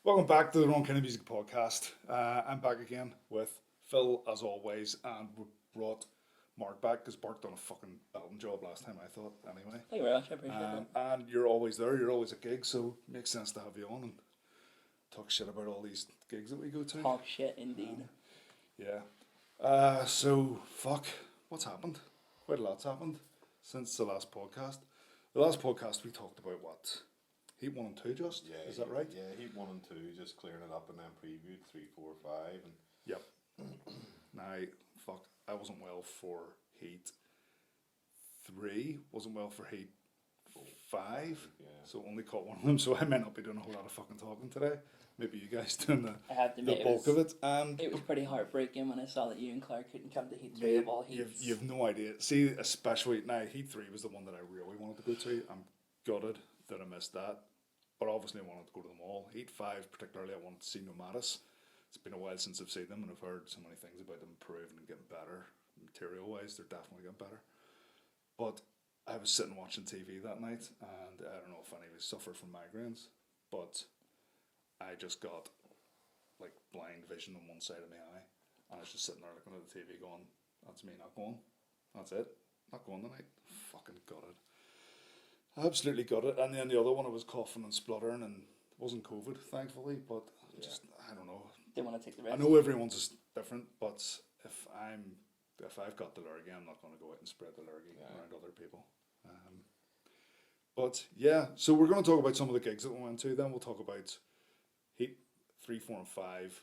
Welcome back to the Wrong Kind of Music Podcast. I'm back again with Phil, as always, and we brought Mark back because Mark done a fucking album job last time, I thought, anyway. Thank you very much, I appreciate that. And you're always there, you're always at gigs, so it makes sense to have you on and talk shit about all these gigs that we go to. Talk shit, indeed. What's happened? Quite a lot's happened since the last podcast. The last podcast we talked about what? Heat 1 and 2 just? Yeah. Is that right? Yeah, Heat 1 and 2, just clearing it up and then previewed 3, 4, 5. And Yep. I wasn't well for Heat 3, wasn't well for Heat 5, yeah. so only caught one of them, so I might not be doing a whole lot of fucking talking today. Maybe you guys doing I have to the admit, bulk of it. It was pretty heartbreaking when I saw that you and Clark couldn't come to Heat 3 of all heats. You've no idea. See, especially now, Heat 3 was the one that I really wanted to go to. I'm gutted that I missed that, but obviously I wanted to go to them all. Heat 5 particularly, I wanted to see Nomadis. It's been a while since I've seen them, and I've heard so many things about them improving and getting better. Material-wise, they're definitely getting better. But I was sitting watching TV that night, and I don't know if any of you suffer from migraines, but I just got like blind vision on one side of my eye, and I was just sitting there looking at the TV going, that's me not going. That's it. Not going tonight. Fucking got it. Absolutely got it. And then the other one, I was coughing and spluttering, and it wasn't COVID, thankfully, but just, I don't know. Didn't want to take the risk. I know everyone's is different, but if I've got the lurgy, I'm not going to go out and spread the lurgy around other people. But yeah, so we're going to talk about some of the gigs that we went to. Then we'll talk about Heat 3, 4, and 5,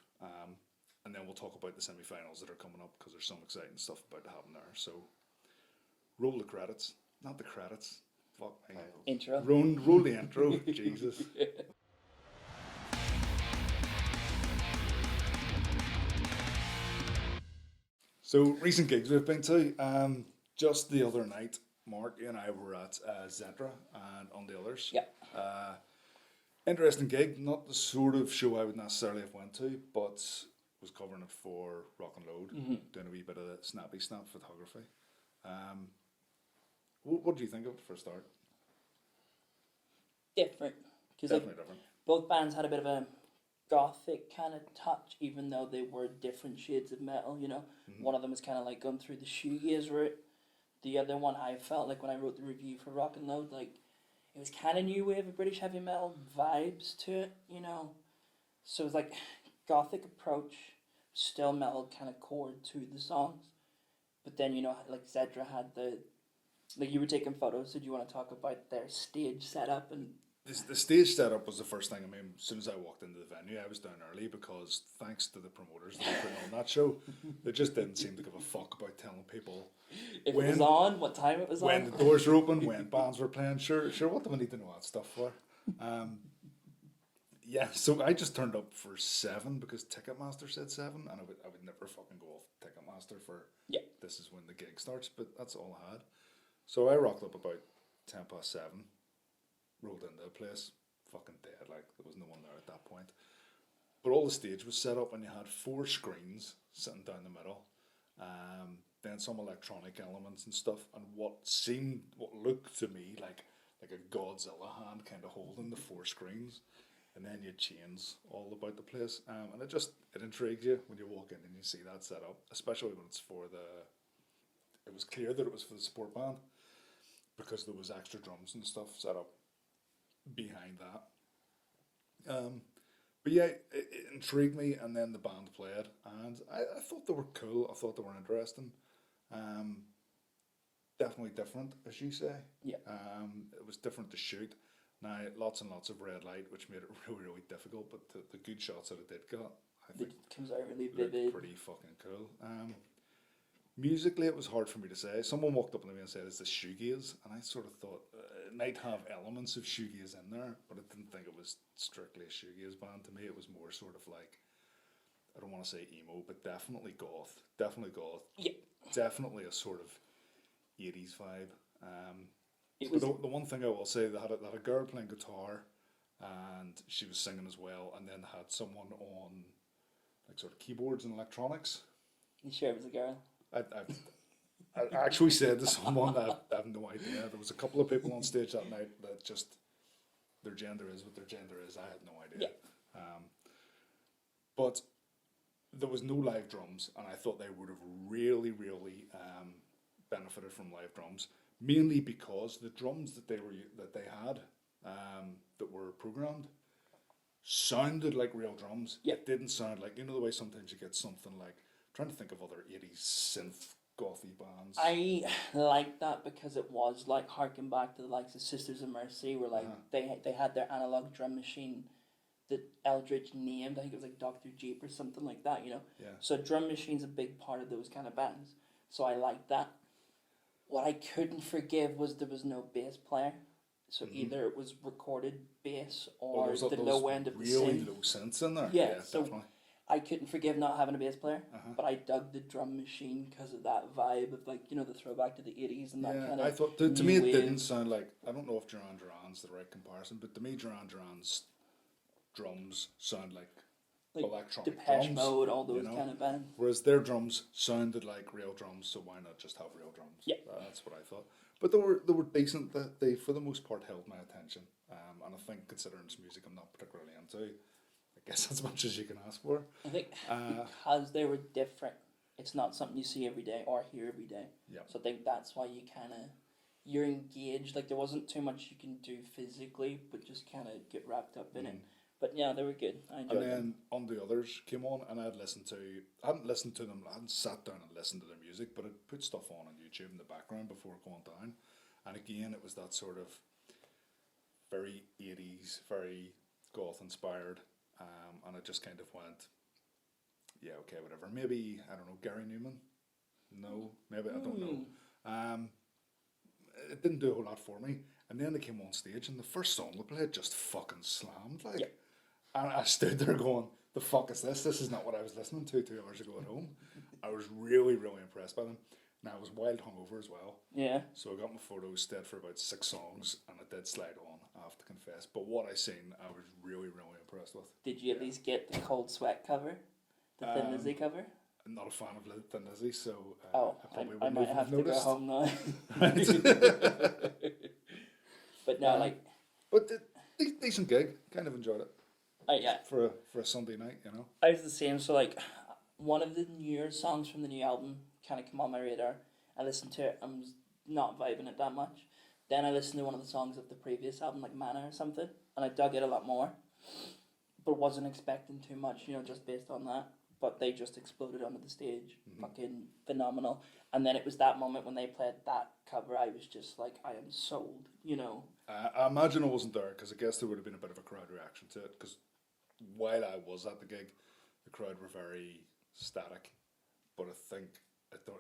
and then we'll talk about the semi-finals that are coming up because there's some exciting stuff about to happen there. So roll the credits, not the credits. Fuck me. Intro. Roll the intro. Jesus. So recent gigs we've been to. Just the other night, Mark and I were at Zetra and On the Others. Yeah. Interesting gig, not the sort of show I would necessarily have went to, but was covering it for Rock and Load, doing a wee bit of snappy snap photography. What do you think of it for a start? Different. Because Definitely different. both bands had a bit of a gothic kind of touch, even though they were different shades of metal, you know. One of them was kind of like going through the shoegaze route. The other one, I felt like when I wrote the review for Rock and Load, like it was kind of new wave of British heavy metal vibes to it, you know. So it was like gothic approach, still metal kind of chord to the songs. But then, you know, like Zedra had like you were taking photos, so do you want to talk about their stage setup? And the stage setup was the first thing. I mean, as soon as I walked into the venue, I was down early because thanks to the promoters that were putting on that show, they just didn't seem to give a fuck about telling people if it was on, what time it was when on. the doors were open, when bands were playing. Sure, what do we need to know that stuff for? Yeah, so I just turned up for 7 because Ticketmaster said 7, and I would never fucking go off Ticketmaster for this is when the gig starts, but that's all I had. So I rocked up about 7:10, rolled into the place, fucking dead, like there was no one there at that point. But all the stage was set up and you had 4 screens sitting down the middle, then some electronic elements and stuff, and what looked to me like a Godzilla hand kind of holding the 4 screens, and then you had chains all about the place, and it intrigues you when you walk in and you see that set up, especially when it's it was clear that it was for the support band, because there was extra drums and stuff set up behind that. But yeah, it intrigued me, and then the band played, and I thought they were cool. I thought they were interesting. Definitely different, as you say. Yeah. It was different to shoot. Now, lots and lots of red light, which made it really, really difficult, but the good shots that it did got, I think, It comes out really looked vivid. pretty fucking cool. Musically, it was hard for me to say. Someone walked up to me and said, "Is this shoegaze?" And I sort of thought it might have elements of shoegaze in there, but I didn't think it was strictly a shoegaze band. To me, it was more sort of like, I don't want to say emo, but definitely goth. Yeah. Definitely a sort of 80s vibe. It But was the one thing I will say, they had a girl playing guitar, and she was singing as well, and then they had someone on like sort of keyboards and electronics. You sure it was a girl? I actually said to someone that I have no idea. There was a couple of people on stage that night that just their gender is what their gender is. I had no idea. Yeah. But there was no live drums, and I thought they would have really, really benefited from live drums, mainly because the drums that they had that were programmed sounded like real drums. Yep. It didn't sound like, you know, the way sometimes you get something like, I'm trying to think of other 80s synth gothy bands. I like that because it was like harking back to the likes of Sisters of Mercy, where like they had their analog drum machine that Eldridge named. I think it was like Dr. Jeep or something like that, you know. Yeah. So drum machine's a big part of those kind of bands. So I like that. What I couldn't forgive was there was no bass player. So either it was recorded bass or the low end of the synth. Really low synths in there. Yeah, so definitely. I couldn't forgive not having a bass player, but I dug the drum machine because of that vibe of, like, you know, the throwback to the 80s and that kind of. I thought to me it didn't sound like, I don't know if Duran Duran's the right comparison, but to me Duran Duran's drums sound like electronic Depeche drums, Mode, all those you know? kind of bands. Whereas their drums sounded like real drums, so why not just have real drums? Yeah. That's what I thought. But they were decent. They for the most part held my attention. And I think considering it's music I'm not particularly into, I guess as much as you can ask for. I think because they were different, it's not something you see every day or hear every day. Yeah. So I think that's why you're engaged. Like, there wasn't too much you can do physically, but just kind of get wrapped up in it. But yeah, they were good. I enjoyed them. And then On the Others came on, and I hadn't listened to them, I hadn't sat down and listened to their music, but I'd put stuff on YouTube in the background before going down. And again, it was that sort of very 80s, very goth inspired, and I just kind of went, yeah, okay, whatever. Maybe, I don't know, Gary Newman? No, maybe, I don't know. It didn't do a whole lot for me. And then they came on stage, and the first song they played just fucking slammed, like. Yep. And I stood there going, the fuck is this? This is not what I was listening to 2 hours ago at home. I was really, really impressed by them. Now, I was wild hungover as well. Yeah. So I got my photos, stayed for about 6 songs, and it did slide on, I have to confess. But what I seen, I was really, really impressed with. Did you at least get the Cold Sweat cover? The Thin Lizzy cover? I'm not a fan of Thin Lizzy, so I might have to go home now. But no, like... But decent gig. Kind of enjoyed it. Yeah. For a Sunday night, you know. I was the same. So, like, one of the newer songs from the new album kind of came on my radar. I listened to it. I was not vibing it that much. Then I listened to one of the songs of the previous album, like Mana or something, and I dug it a lot more. But wasn't expecting too much, you know, just based on that. But they just exploded onto the stage. Fucking phenomenal. And then it was that moment when they played that cover, I was just like, I am sold, you know. I imagine I wasn't there, because I guess there would have been a bit of a crowd reaction to it, because while I was at the gig, the crowd were very static. But I think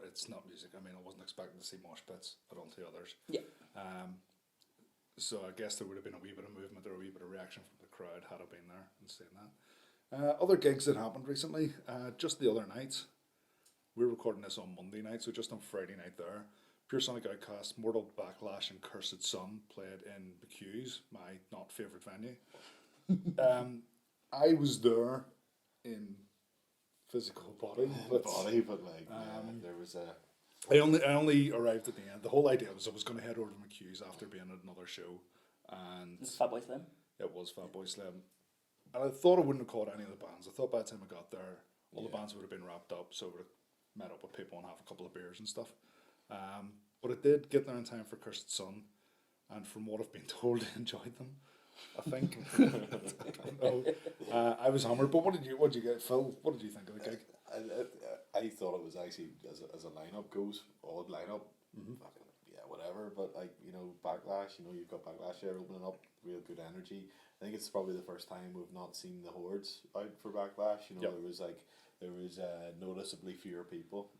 it's not music. I mean, I wasn't expecting to see mosh pits at Unto Others. Yeah. So I guess there would have been a wee bit of movement or a wee bit of reaction from the crowd had I been there and seen that. Other gigs that happened recently, just the other night, we're recording this on Monday night, so just on Friday night there, Pure Sonic Outcast, Mortal Backlash and Cursed Sun played in McHugh's, my not favourite venue. I was there in physical body, but like there was a... I only arrived at the end. The whole idea was I was going to head over to McHugh's after being at another show, and It's Fatboy Slim. it was Fatboy Slim. And I thought I wouldn't have caught any of the bands. I thought by the time I got there, all the bands would have been wrapped up, so I would have met up with people and have a couple of beers and stuff. But I did get there in time for Cursed Sun, and from what I've been told, I enjoyed them. I think. I don't know. I was hammered. But what did you get, Phil? What did you think of the gig? I thought it was actually, as a lineup goes, odd lineup. Fucking, yeah, whatever. But like, you know, Backlash. You know, you've got Backlash there opening up, real good energy. I think it's probably the first time we've not seen the hordes out for Backlash. You know, there was noticeably fewer people,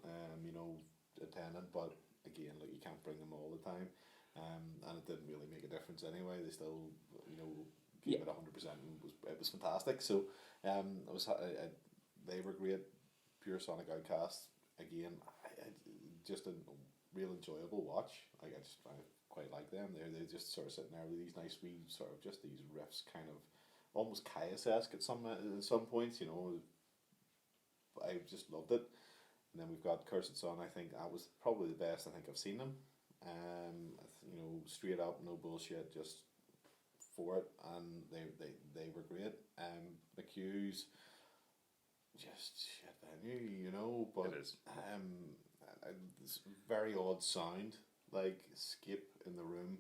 you know, attending. But again, like, you can't bring them all the time. And it didn't really make a difference anyway. They still, you know, gave it 100%, and it was fantastic. So, they were great. Pure Sonic Outcast, again, just a real enjoyable watch. I quite like them. They're just sort of sitting there with these nice wee sort of just these riffs, kind of almost Caius-esque at some points. You know, I just loved it. And then we've got Cursed Sun. I think that was probably the best I think I've seen them. You know, straight up, no bullshit, just for it, and they were great. McHugh's, just shit venue, you know. But It is. it's very odd sound, like skip in the room.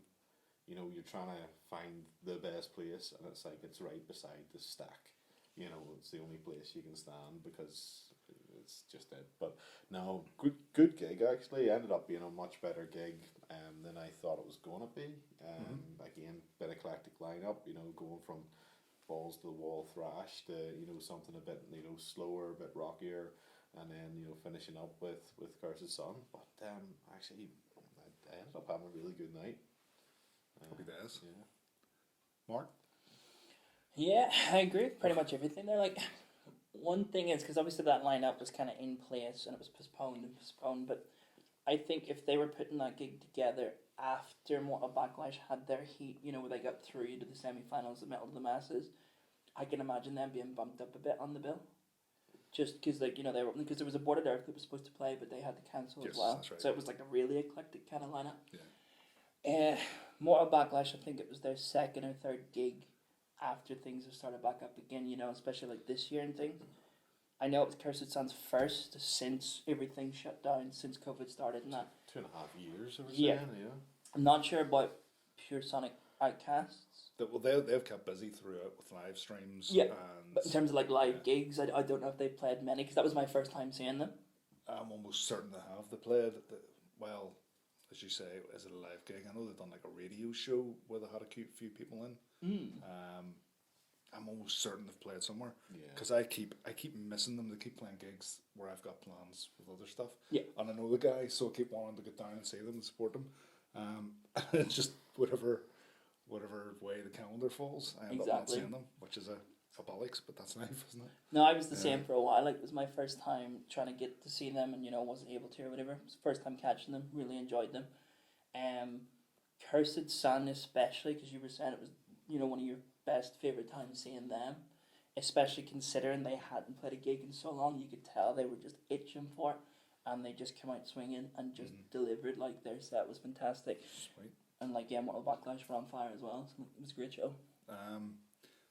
You know, you're trying to find the best place, and it's like it's right beside the stack. You know, it's the only place you can stand because it's just it. But no, good gig actually. Ended up being a much better gig than I thought it was going to be. Again, bit eclectic lineup. You know, going from balls to the wall thrash to something a bit slower, a bit rockier, and then finishing up with Cursed Sun. But actually, I ended up having a really good night. Happy days. Yeah. Mark? Yeah, I agree with pretty much everything. They're like, one thing is, because obviously that lineup was kind of in place and it was postponed, but I think if they were putting that gig together after Mortal Backlash had their heat, where they got through to the semi-finals of Metal to the Masses, I can imagine them being bumped up a bit on the bill. Just because, they were, because there was a Aborted Earth that was supposed to play, but they had to cancel as well. That's right. So it was like a really eclectic kind of lineup. Yeah. Mortal Backlash, I think it was their second or third gig after things have started back up again, especially like this year and things. I know it was Cursed Sun's first since everything shut down, since COVID started and that. 2.5 years, I was Yeah. saying, yeah. I'm not sure about Pure Sonic Outcasts. They've kept busy throughout with live streams. Yeah, And but in terms of like live gigs, I don't know if they played many, because that was my first time seeing them. I'm almost certain they have. They played, well, as you say, is it a live gig? I know they've done like a radio show where they had a few people in. I'm almost certain they've played somewhere. Yeah. Because I keep missing them. They keep playing gigs where I've got plans with other stuff. Yeah. And I know the guys, so I keep wanting to get down and see them and support them. It's just whatever way the calendar falls, I end up not seeing them, which is a bollocks, but that's life, isn't it? No, I was the same for a while. Like, it was my first time trying to get to see them, and wasn't able to or whatever. It was the first time catching them. Really enjoyed them. Cursed Sun, especially because you were saying it was one of your best favorite times seeing them, especially considering they hadn't played a gig in so long. You could tell they were just itching for it, and they just came out swinging and just delivered. Like, their set was fantastic. Sweet. And like, Mortal Backlash were on fire as well. So it was a great show.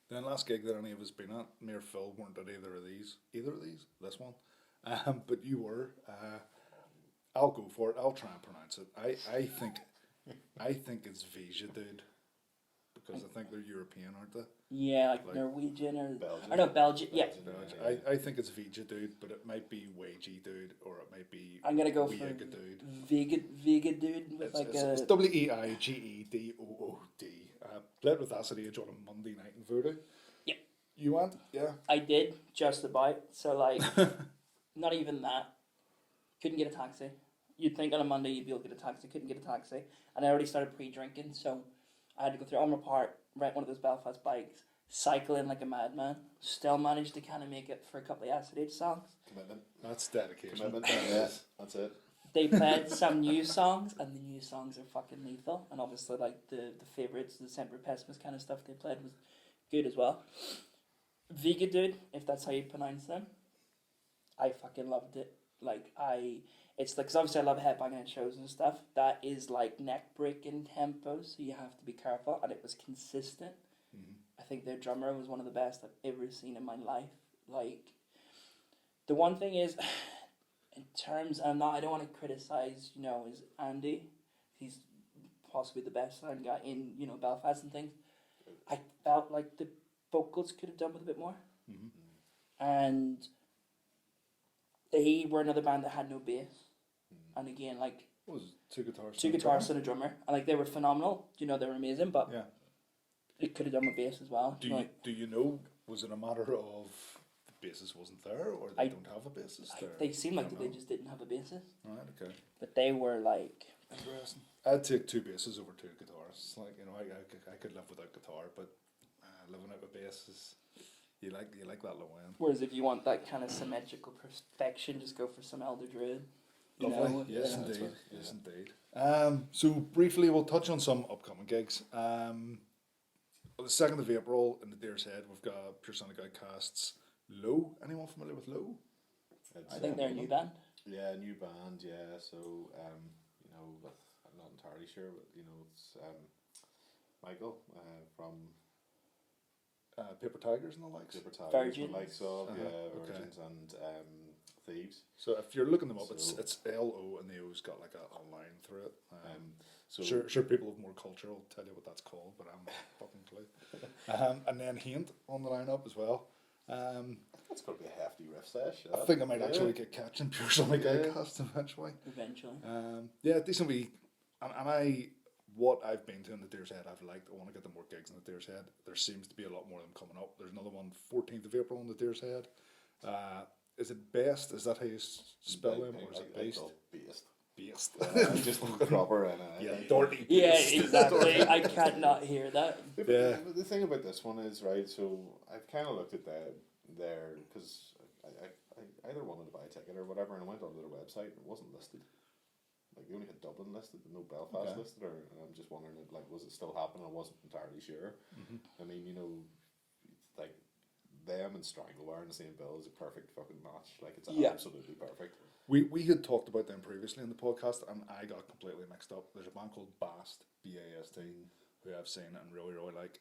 Then last gig that any of us been at, me or Phil weren't at either of these, this one, but you were. I'll go for it. I'll try and pronounce it. I think it's Vija, dude, because I think they're European, aren't they? Yeah, like Norwegian or Belgian. Or no, Belgian. Yeah. Belgian. I think it's Vija, dude, but it might be Wagey, dude, or it might be I'm gonna go for Wiega, dude. Vega dude with It's Weigedood. Played with Acid Age on a Monday night in Voodoo. Yep. You went? Yeah. I did, just about. So, like, not even that. Couldn't get a taxi. You'd think on a Monday you'd be able to get a taxi. Couldn't get a taxi. And I already started pre-drinking, so I had to go through Elmer Park, rent one of those Belfast bikes, cycle in like a madman. Still managed to kind of make it for a couple of Acid Age songs. Commitment. That's dedication. Commitment. Yeah, that's it. They played some new songs, and the new songs are fucking lethal. And obviously, like, the favourites, the Semper Pessimist kind of stuff they played was good as well. Vega Dude, if that's how you pronounce them, I fucking loved it. Like, it's like, because obviously I love headbanging at shows and stuff. That is like neck-breaking tempo, so you have to be careful, and it was consistent. I think their drummer was one of the best I've ever seen in my life. Like, the one thing is, in terms, I don't want to criticize, is Andy. He's possibly the best sound guy in, Belfast and things. I felt like the vocals could have done with a bit more. And they were another band that had no bass. And again, like, What was it? Two guitars. two guitars and a drummer. And like, they were phenomenal. They were amazing, but Yeah. it could have done with bass as well. Do you know? Was it a matter of the bassist wasn't there, or they don't have a bassist there? They seemed like I don't they know. just didn't have a bassist. Right. Okay. But they were like, Interesting. I'd take two basses over two guitars. Like, I could live without guitar, but living out with bass is you like that low end. whereas if you want that kind of symmetrical perfection, just go for some Elder Druid. Lovely. Yes, Yeah, that's indeed. right. Yes, indeed. So briefly, we'll touch on some upcoming gigs. On the 2nd of April in the Deer's Head, we've got Pure Sonic Outcasts. Low. Anyone familiar with Low? I think they're a new band. Yeah, new band. Yeah, so I'm not entirely sure, but it's Michael from Paper Tigers and the likes. Paper Tigers, Virgins. the likes of Okay. Virgins and Thieves. So if you're looking them up, So- it's LO and the O's got like a line through it. So Sure, people with more culture will tell you what that's called, but I'm not fucking clue. And then Haint on the lineup as well. that's going to be a hefty riff sesh. I think I might actually get catching Pure Sonic Outcast eventually. Eventually. Yeah, decent wee. And what I've been to in the Deer's Head, I've liked. I want to get them more gigs in the Deer's Head. There seems to be a lot more of them coming up. There's another one 14th of April in the Deer's Head. Is it Best? Is that how you spell them? Or is it Based? Based. Based. Just proper and Yeah, dirty. Yeah, Based. exactly. I can't not hear that. Yeah. But the thing about this one is, right, so I've kind of looked at there, because I either wanted to buy a ticket or whatever, and I went onto their website and it wasn't listed. Like, they only had Dublin listed, no Belfast listed, and I'm just wondering, like, was it still happening? I wasn't entirely sure. I mean, you know, like, them and Stranglewire in the same bill is a perfect fucking match. Like, it's absolutely perfect. We had talked about them previously in the podcast, and I got completely mixed up. There's a band called Bast, B-A-S-T, who I've seen and really like.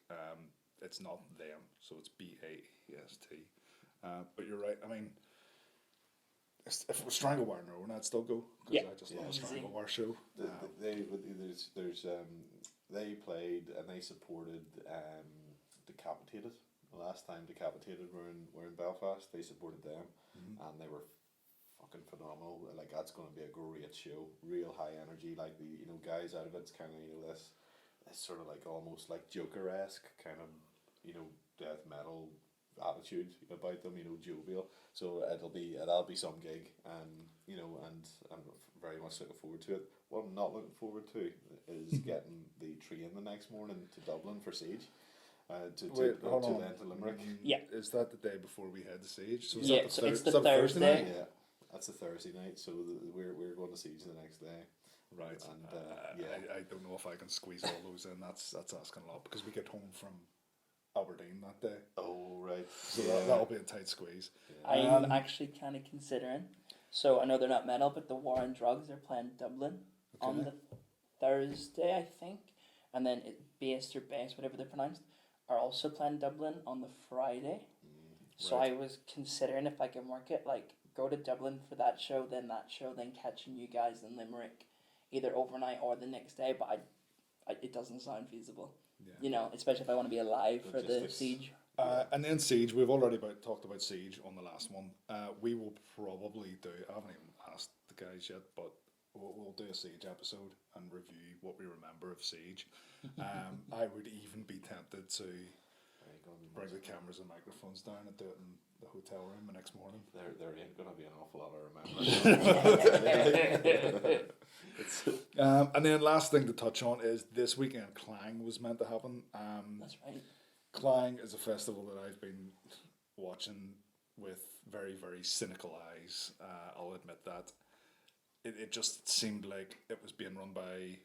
It's not them, so it's B-A-S-T. But you're right. I mean, if it was Stranglewire, no, I'd still go, because I just love a Stranglewire show. They played and they supported Decapitated. The last time Decapitated were in Belfast, they supported them, and they were fucking phenomenal. Like, that's going to be a great show, real high energy. Like, the guys out of it's kind of this sort of like almost like Joker-esque kind of death metal attitude about them, jovial. So that'll be some gig, and I'm very much looking forward to it. What I'm not looking forward to is getting the train the next morning to Dublin for Siege. Hold on. Then to Limerick. Yeah. Is that the day before we head to Siege? So It's the is that Thursday. night? Yeah, that's the Thursday night. So we're going to Siege the next day. Right. And I don't know if I can squeeze all those in. That's asking a lot, because we get home from Aberdeen that day. Oh, right. So that'll be a tight squeeze. I'm actually kind of considering. So I know they're not metal, but the War on Drugs are playing Dublin on the Thursday, I think, and then Based or Best, whatever they're pronounced, are also playing Dublin on the Friday. So I was considering if I can work it, like go to Dublin for that show, then catching you guys in Limerick, either overnight or the next day. But it doesn't sound feasible. Yeah. Especially if I want to be alive for the Siege. And then Siege, we've already talked about Siege on the last one. We will probably do, I haven't even asked the guys yet, but we'll do a Siege episode and review what we remember of Siege. I would even be tempted to bring the cameras and microphones down and do it in the hotel room the next morning. There ain't going to be an awful lot of remembering. And then last thing to touch on is this weekend Clang was meant to happen. That's right. Clang is a festival that I've been watching with very, very cynical eyes. I'll admit that. It just seemed like it was being run by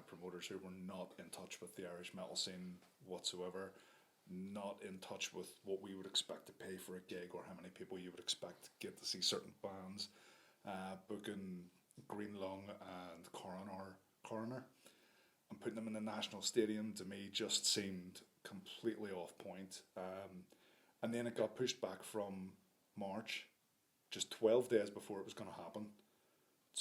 promoters who were not in touch with the Irish metal scene whatsoever, not in touch with what we would expect to pay for a gig or how many people you would expect to get to see certain bands. Booking Green Lung and Coroner and putting them in the National Stadium to me just seemed completely off point. And then it got pushed back from March, just 12 days before it was going to happen,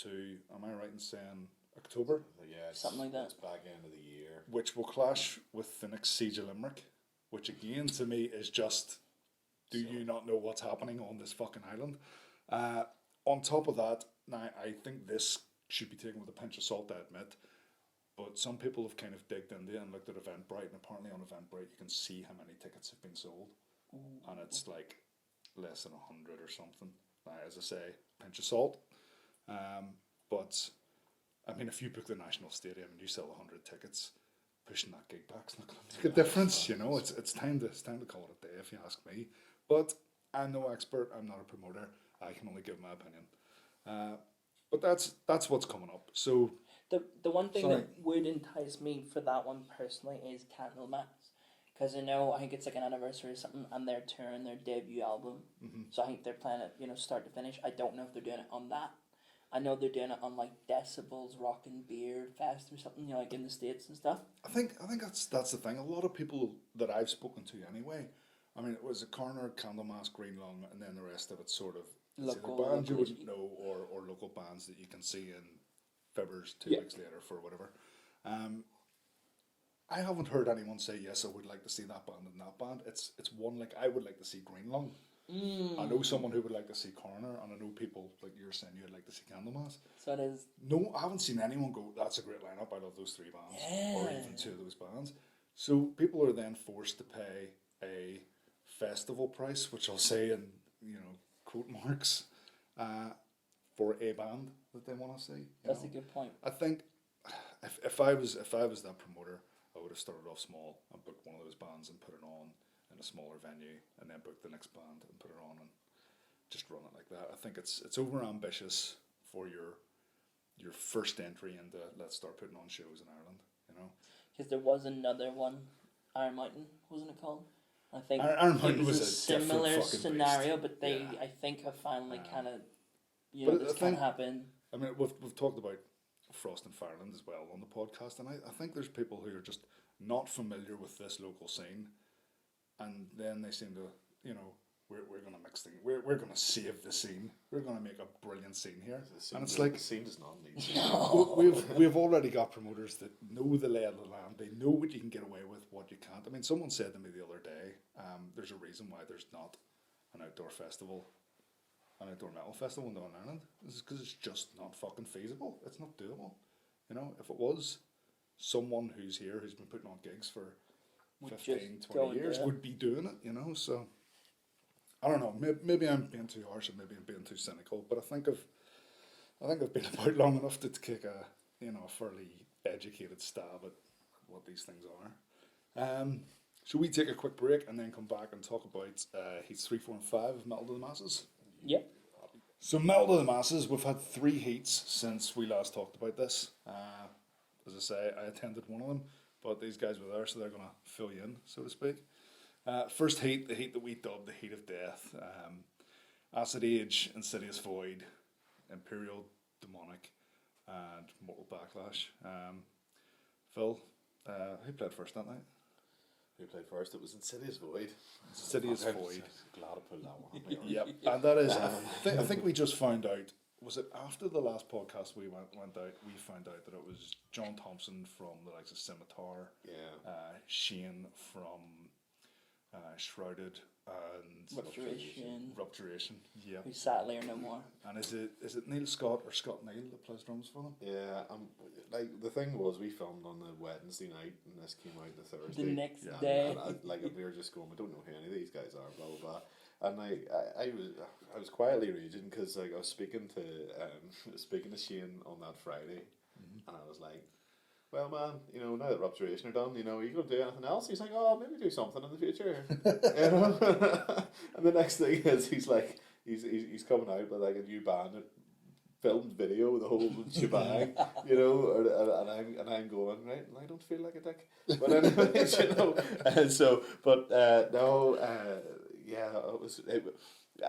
to, am I right in saying October? Yeah, something like that. It's back end of the year. Which will clash with the next Siege of Limerick, which again to me is just, do you not know what's happening on this fucking island? On top of that, now I think this should be taken with a pinch of salt, I admit, but some people have kind of digged into it and looked at Eventbrite, and apparently on Eventbrite you can see how many tickets have been sold, and it's like less than 100 or something. Now, as I say, pinch of salt. But I mean, if you book the National Stadium and you sell 100 tickets, pushing that gig back's not going to make a difference. It's time to call it a day, if you ask me. But I'm no expert. I'm not a promoter. I can only give my opinion. But that's what's coming up. So the one thing that would entice me for that one personally is Candlemass, because I think it's like an anniversary or something, and they're touring their debut album. So I think they're playing it, start to finish. I don't know if they're doing it on that. I know they're doing it on like Decibels Rock and Beer Fest or something, you know, like in the States and stuff. I think that's the thing. A lot of people that I've spoken to anyway. I mean, it was a Corner, Candlemass, Green Lung, and then the rest of it sort of Local, bands you local-ish. wouldn't know or local bands that you can see in Fibbers 2 Yeah. weeks later for whatever. I haven't heard anyone say yes. I would like to see that band and that band. It's one like I would like to see Green Lung. I know someone who would like to see Corner, and I know people like you're saying you'd like to see Candlemass. So it is. No, I haven't seen anyone go, that's a great lineup, I love those 3 bands, or Yeah. even 2 of those bands. So people are then forced to pay a festival price, which I'll say in, quote marks, for a band that they want to see. That's a good point. I think if I was that promoter, I would have started off small and booked one of those bands and put it on in a smaller venue, and then book the next band and put it on and just run it like that. I think it's over ambitious for your first entry into let's start putting on shows in Ireland. Because there was another one, Iron Mountain, wasn't it called? I think Iron Mountain it was was a a different similar fucking scenario, beast. but they Yeah. I think have finally kind of But this I can think- happen. I mean, we've talked about Frost and Fireland as well on the podcast, and I think there's people who are just not familiar with this local scene, and then they seem to, we're going to mix things. We're going to save the scene. We're going to make a brilliant scene here. And it's like the scene does not need. we've already got promoters that know the lay of the land. They know what you can get away with, what you can't. I mean, someone said to me the other day, there's a reason why there's not an outdoor metal festival in Northern Ireland. This is because it's just not fucking feasible. It's not doable. If it was, someone who's here who's been putting on gigs for Would 15, just 20 go years there. would be doing it, so I don't know, maybe I'm being too harsh or maybe I'm being too cynical, but I think I've been about long enough to take a fairly educated stab at what these things are. Should we take a quick break and then come back and talk about heats 3, 4 and 5 of Metal to the Masses? Yep. So Metal to the Masses, we've had 3 heats since we last talked about this. As I say, I attended one of them, but these guys were there, so they're going to fill you in, so to speak. First heat, the heat that we dubbed the Heat of Death. Acid Age, Insidious Void, Imperial Demonic, and Mortal Backlash. Phil, who played first that night? Who played first? It was Insidious Void. Insidious I'm Void. Glad I pulled that one. Yep, and that is. I think we just found out. Was it after the last podcast we went out? We found out that it was John Thompson from the likes of Scimitar, Yeah. Shane from Shrouded, and Rupturation. Yeah. We sadly are no more. And is it Neil Scott or Scott Neil that plays drums for them? Yeah, like the thing was, we filmed on the Wednesday night, and this came out the Thursday. The next Yeah, day. and we were just going, we don't know who any of these guys are, blah blah blah. And I was quietly raging because I was speaking to Shane on that Friday, and I was like, well, man, now that Rupturation are done, are you going to do anything else? He's like, oh, maybe do something in the future. And the next thing is he's like, he's coming out with like a new band, filmed video, the whole shebang, and I'm going, right, I don't feel like a dick. But anyways, yeah,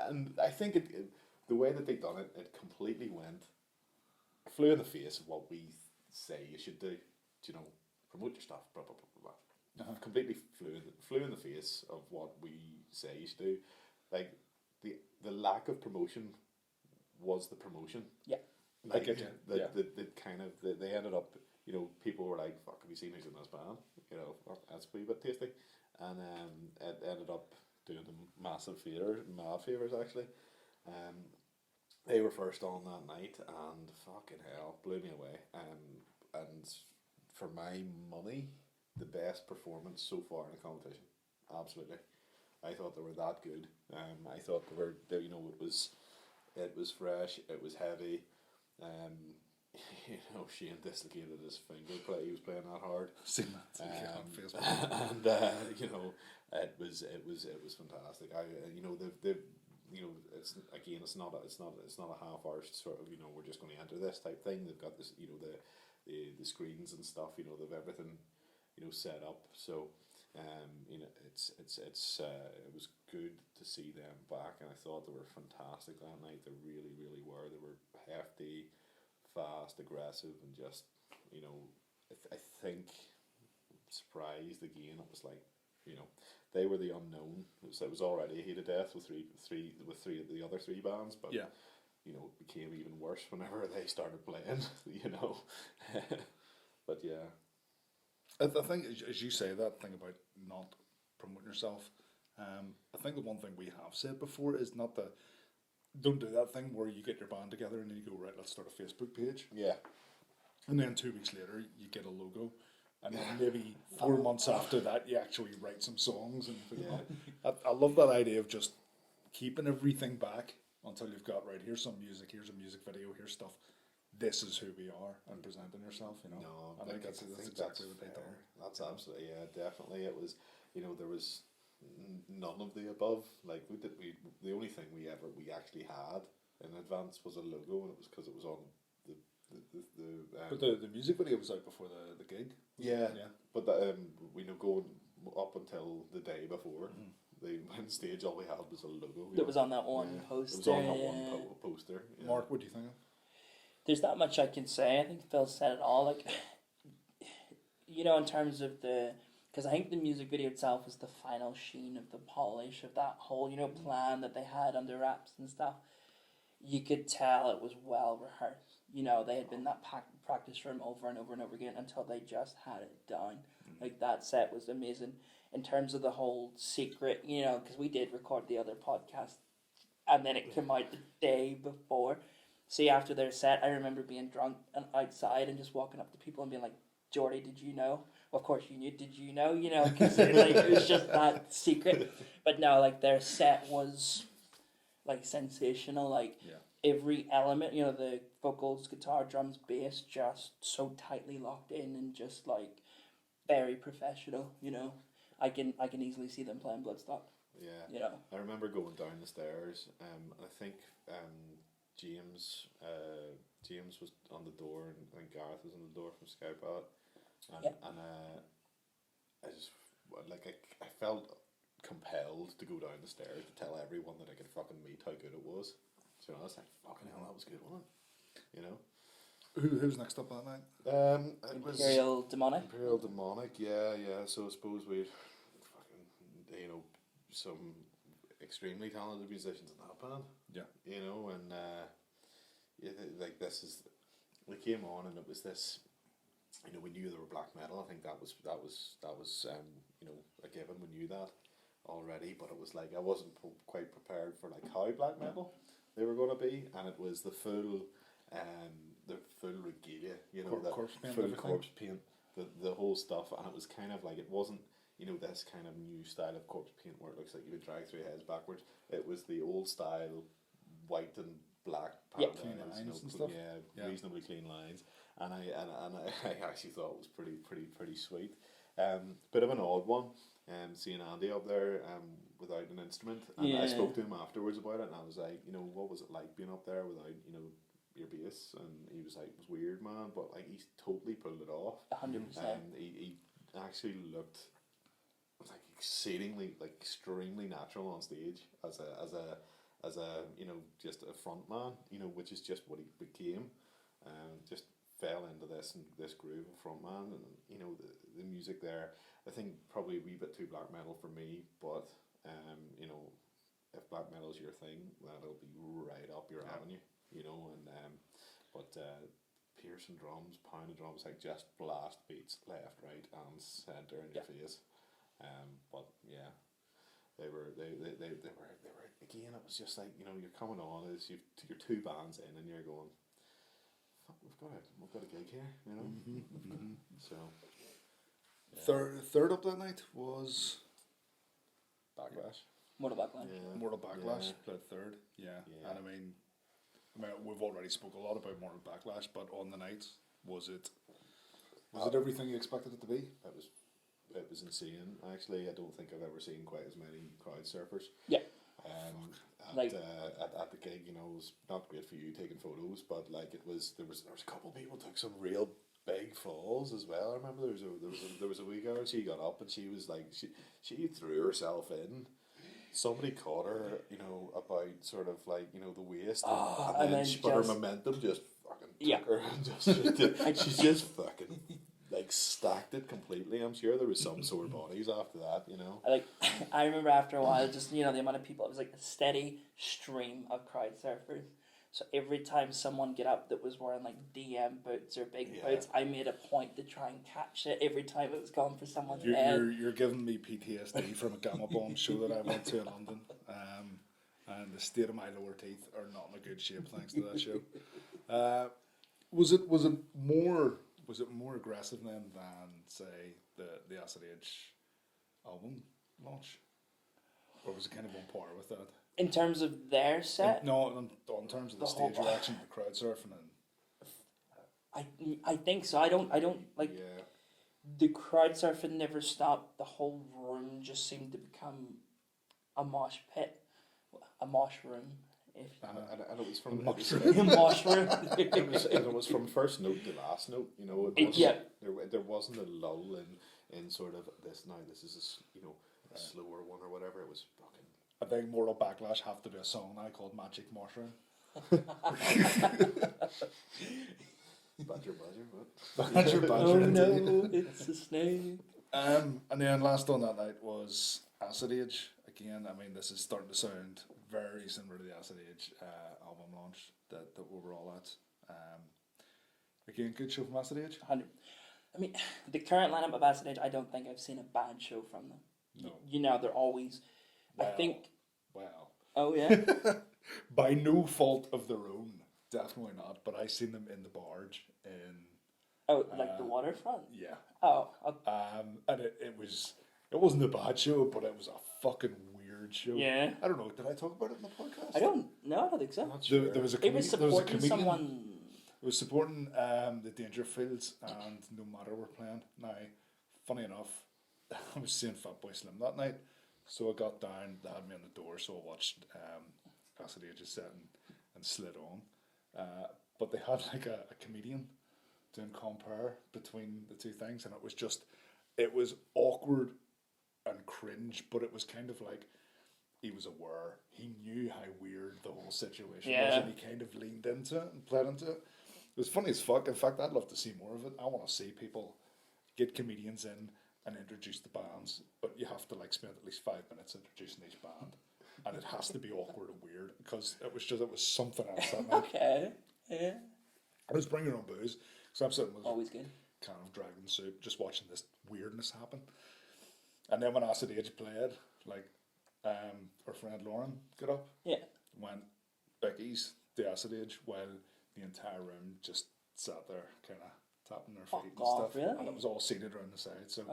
and I think the way that they done it, it completely flew in the face of what we say you should do. Promote your stuff, blah, blah, blah, blah. Completely flew in the face of what we say you should do. Like, the lack of promotion was the promotion. Yeah. Like, they ended up, people were like, fuck, have you seen who's in this band? That's a wee bit tasty. And it ended up doing them mad favours actually. They were first on that night, and fucking hell, blew me away. And for my money, the best performance so far in the competition. Absolutely, I thought they were that good. I thought it was fresh. It was heavy. Shane dislocated his finger. He was playing that hard. Seen that on Facebook. And it was fantastic. It's not a half-hour sort of we're just going to enter this type thing. They've got this the screens and stuff. They've everything set up. So You know, it was good to see them back, and I thought they were fantastic that night. They really, really were. They were hefty, fast, aggressive, and just, you know, I think surprised again. It was like, you know, they were the unknown. It was already a heat of death with three of the other three bands, but yeah. you know, it became even worse whenever they started playing. You know, but yeah. I think, as you say, that thing about not promoting yourself, I think the one thing we have said before is not the, don't do that thing where you get your band together and then you go, right, let's start a Facebook page. Yeah. And then 2 weeks later, you get a logo. And then maybe 4 months after that, you actually write some songs. And I love that idea of just keeping everything back until you've got, right, here's some music, here's a music video, here's stuff. This is who we are, and presenting yourself, you know. No, I think that's exactly what they done. That's absolutely, yeah, definitely. It was, you know, there was none of the above. Like the only thing we actually had in advance was a logo, and it was because it was on but the music video was out before the gig. Yeah. But we know going up until the day before. The main stage, all we had was a logo. That was on that one poster. It was on that one poster. Yeah. Mark, what do you think? There's not much I can say. I think Phil said it all. Like, you know, in terms of because I think the music video itself was the final sheen of the polish of that whole, you know, plan that they had under wraps and stuff. You could tell it was well rehearsed. You know, they had been in that practice room over and over and over again until they just had it down. Like, that set was amazing. In terms of the whole secret, you know, because we did record the other podcast and then it came out the day before. See, after their set, I remember being drunk and outside and just walking up to people and being like, Jordy, did you know? Well, of course you knew, did you know? You know, because like, it was just that secret. But no, like, their set was, like, sensational. Like, every element, you know, the vocals, guitar, drums, bass, just so tightly locked in and just, like, very professional, you know. I can easily see them playing Bloodstock. Yeah. You know. I remember going down the stairs. I think James was on the door, and I think Gareth was on the door from Skypod, and I just I felt compelled to go down the stairs to tell everyone that I could fucking meet how good it was. So I was like, fucking hell, that was good, wasn't it? You know. Who's next up that night? Imperial Demonic. Imperial Demonic, yeah. So I suppose we fucking, you know, some extremely talented musicians in that band. Yeah. You know, and like this is, we came on and it was this, you know, we knew they were black metal. I think that was you know, a given. We knew that already, but it was like I wasn't quite prepared for like how black metal they were going to be, and it was the full regalia, you know, corpse paint, full corpse paint, the whole stuff, and it was kind of like, it wasn't, you know, this kind of new style of corpse paint where it looks like you would drag 3 heads backwards. It was the old style white and black patterns, clean you lines know, and stuff. reasonably clean lines, and I actually thought it was pretty sweet. Bit of an odd one, seeing Andy up there without an instrument, and I spoke to him afterwards about it, and I was like, you know, what was it like being up there without, you know, your bass? And he was like, it was weird, man, but like he's totally pulled it off. 100%. He actually looked like extremely natural on stage as a you know, just a front man, you know, which is just what he became. Just fell into this groove of front man, and you know, the music there, I think probably a wee bit too black metal for me, but you know, if black metal is your thing, that'll be right up your avenue, you know. And but piercing drums, pounding drums, like just blast beats left, right, and center in your face. But yeah, they were again. It was just like, you know, you're coming on as you're 2 bands in, and you're going, fuck, we've got a gig here, you know. So yeah. Third up that night was Backlash. Mortal Backlash. Yeah. Mortal Backlash played third. Yeah. And I mean, we've already spoke a lot about Mortal Backlash, but on the night, was it everything you expected it to be? It was insane. Actually, I don't think I've ever seen quite as many crowd surfers. Yeah. At the gig, you know, it was not great for you taking photos, but like there was a couple of people took some real big falls as well. I remember there was a wee girl. She got up and she was like she threw herself in. Somebody caught her, about sort of like the waist, and then she, but her momentum just fucking took her and she just fucking like stacked it completely. I'm sure there was some sore bodies after that. I remember after a while, just the amount of people. It was like a steady stream of crowd surfers. So every time someone get up that was wearing like DM boots or big boots, I made a point to try and catch it every time it was gone for someone's head. You're giving me PTSD from a Gamma Bomb show that I went to in London, and the state of my lower teeth are not in a good shape thanks to that show. Was it more aggressive then than say the Acid Age album launch, or was it kind of on par with that? In terms of their set? No, in terms of the stage reaction, the crowd surfing, and I think so. I don't like. Yeah. The crowd surfing never stopped. The whole room just seemed to become a mosh pit, a mosh room. And it was from a mosh room. it was from first note to last note. There wasn't a lull in sort of this. Now this is a slower one or whatever. It was fucking. I think Mortal Backlash have to do a song now called Magic Mushroom. Badger, what? Badger. Oh no, it's a snake. And then last on that night was Acid Age. Again, I mean, this is starting to sound very similar to the Acid Age album launch that we were all at. Again, good show from Acid Age. 100. I mean, the current lineup of Acid Age, I don't think I've seen a bad show from them. No. They're always... Well, I think... Well. Oh, yeah? By no fault of their own. Definitely not. But I seen them in the barge in... Oh, like the waterfront? Yeah. Oh. And it wasn't a bad show, but it was a fucking weird show. Yeah. I don't know. Did I talk about it in the podcast? I don't think so. Not sure. There was a It was supporting someone... It was supporting the Dangerfields and No Matter were playing. Now, funny enough, I was seeing Fatboy Slim that night, so I got down, they had me on the door, so I watched Acid Age's set and slid on. But they had like a comedian doing compare between the two things, and it was awkward and cringe, but it was kind of like he was aware, he knew how weird the whole situation was, and he kind of leaned into it and played into it. It was funny as fuck. In fact, I'd love to see more of it. I want to see people get comedians in and introduce the bands, but you have to like spend at least 5 minutes introducing each band, and it has to be awkward and weird because it was something else that night. Okay, yeah. I was bringing your own booze, so I'm sitting with always good. Kind of dragon soup, just watching this weirdness happen. And then when Acid Age played, like our friend Lauren got up, went Becky's the Acid Age, while the entire room just sat there, kind of tapping their feet and stuff. Really? And it was all seated around the side, so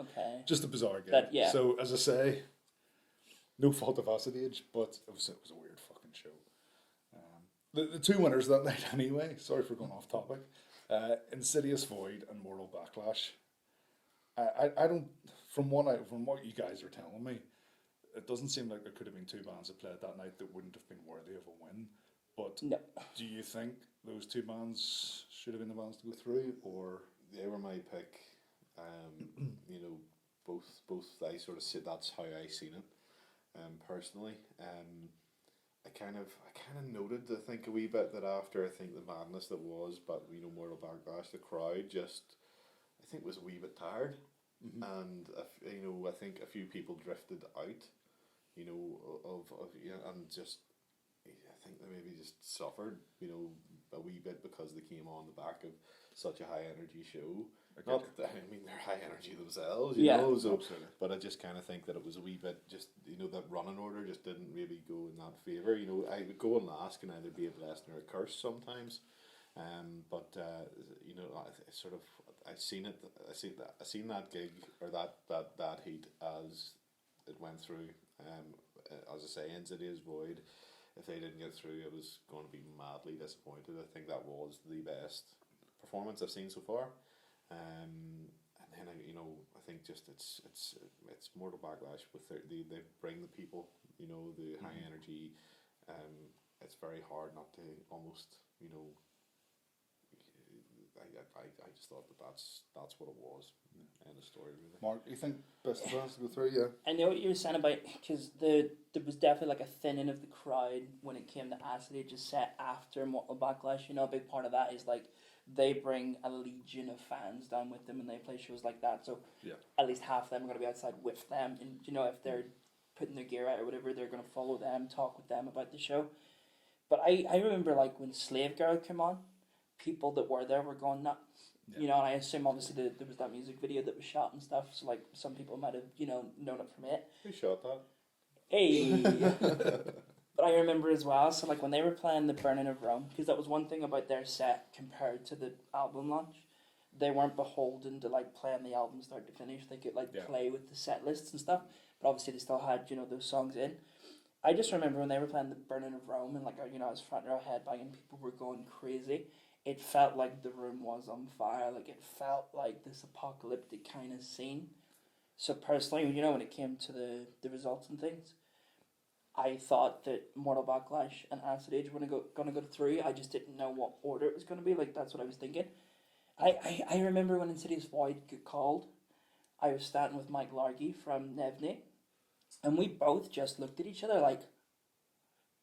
just a bizarre game. So as I say, no fault of Acid Age, but it was a weird fucking show. The two winners that night, anyway. Sorry for going off topic. Insidious Void and Mortal Backlash. I don't. From what you guys are telling me, it doesn't seem like there could have been two bands that played that night that wouldn't have been worthy of a win. But do you think those two bands should have been the bands to go through, or they were my pick? Both. I sort of said that's how I seen it. Personally, I kind of noted, I think, a wee bit that after I think the madness that was, but Mortal Backlash, the crowd just, I think, was a wee bit tired, and I think a few people drifted out, and just. I think they maybe just suffered, a wee bit because they came on the back of such a high energy show. Not that they're high energy themselves, you know. So, but I just kind of think that it was a wee bit just that running order just didn't really go in that favour. I would go and last can either be a blessing or a curse sometimes. But I seen that gig or that heat as it went through. As I say, Insidious Void. If they didn't get through, I was going to be madly disappointed. I think that was the best performance I've seen so far. And then I think just it's Mortal Backlash with they bring the people, the high energy. It's very hard not to almost I just thought that's what it was. End of story, really. Mark, you think best of us go through? Yeah. I know what you were saying about, because there was definitely like a thinning of the crowd when it came to Acid Age's set after Mortal Backlash. You know, a big part of that is like they bring a legion of fans down with them and they play shows like that. So at least half of them are going to be outside with them, and you know, if they're putting their gear out or whatever, they're going to follow them, talk with them about the show. But I remember like when Slave Girl came on, people that were there were going nuts. You know, and I assume obviously there was that music video that was shot and stuff, so like some people might have, you know, known it from it. Who shot that? Hey! But I remember as well, so like when they were playing The Burning of Rome, because that was one thing about their set compared to the album launch, they weren't beholden to like playing the album start to finish. They could like play with the set lists and stuff, but obviously they still had, you know, those songs in. I just remember when they were playing The Burning of Rome and like, you know, I was front row headbanging, people were going crazy. It felt like the room was on fire. Like, it felt like this apocalyptic kind of scene. So personally, you know, when it came to the results and things, I thought that Mortal Backlash and Acid Age were gonna go through. I just didn't know what order it was gonna be. Like, that's what I was thinking. I remember when Insidious Void got called, I was standing with Mike Largy from Nevney, and we both just looked at each other like,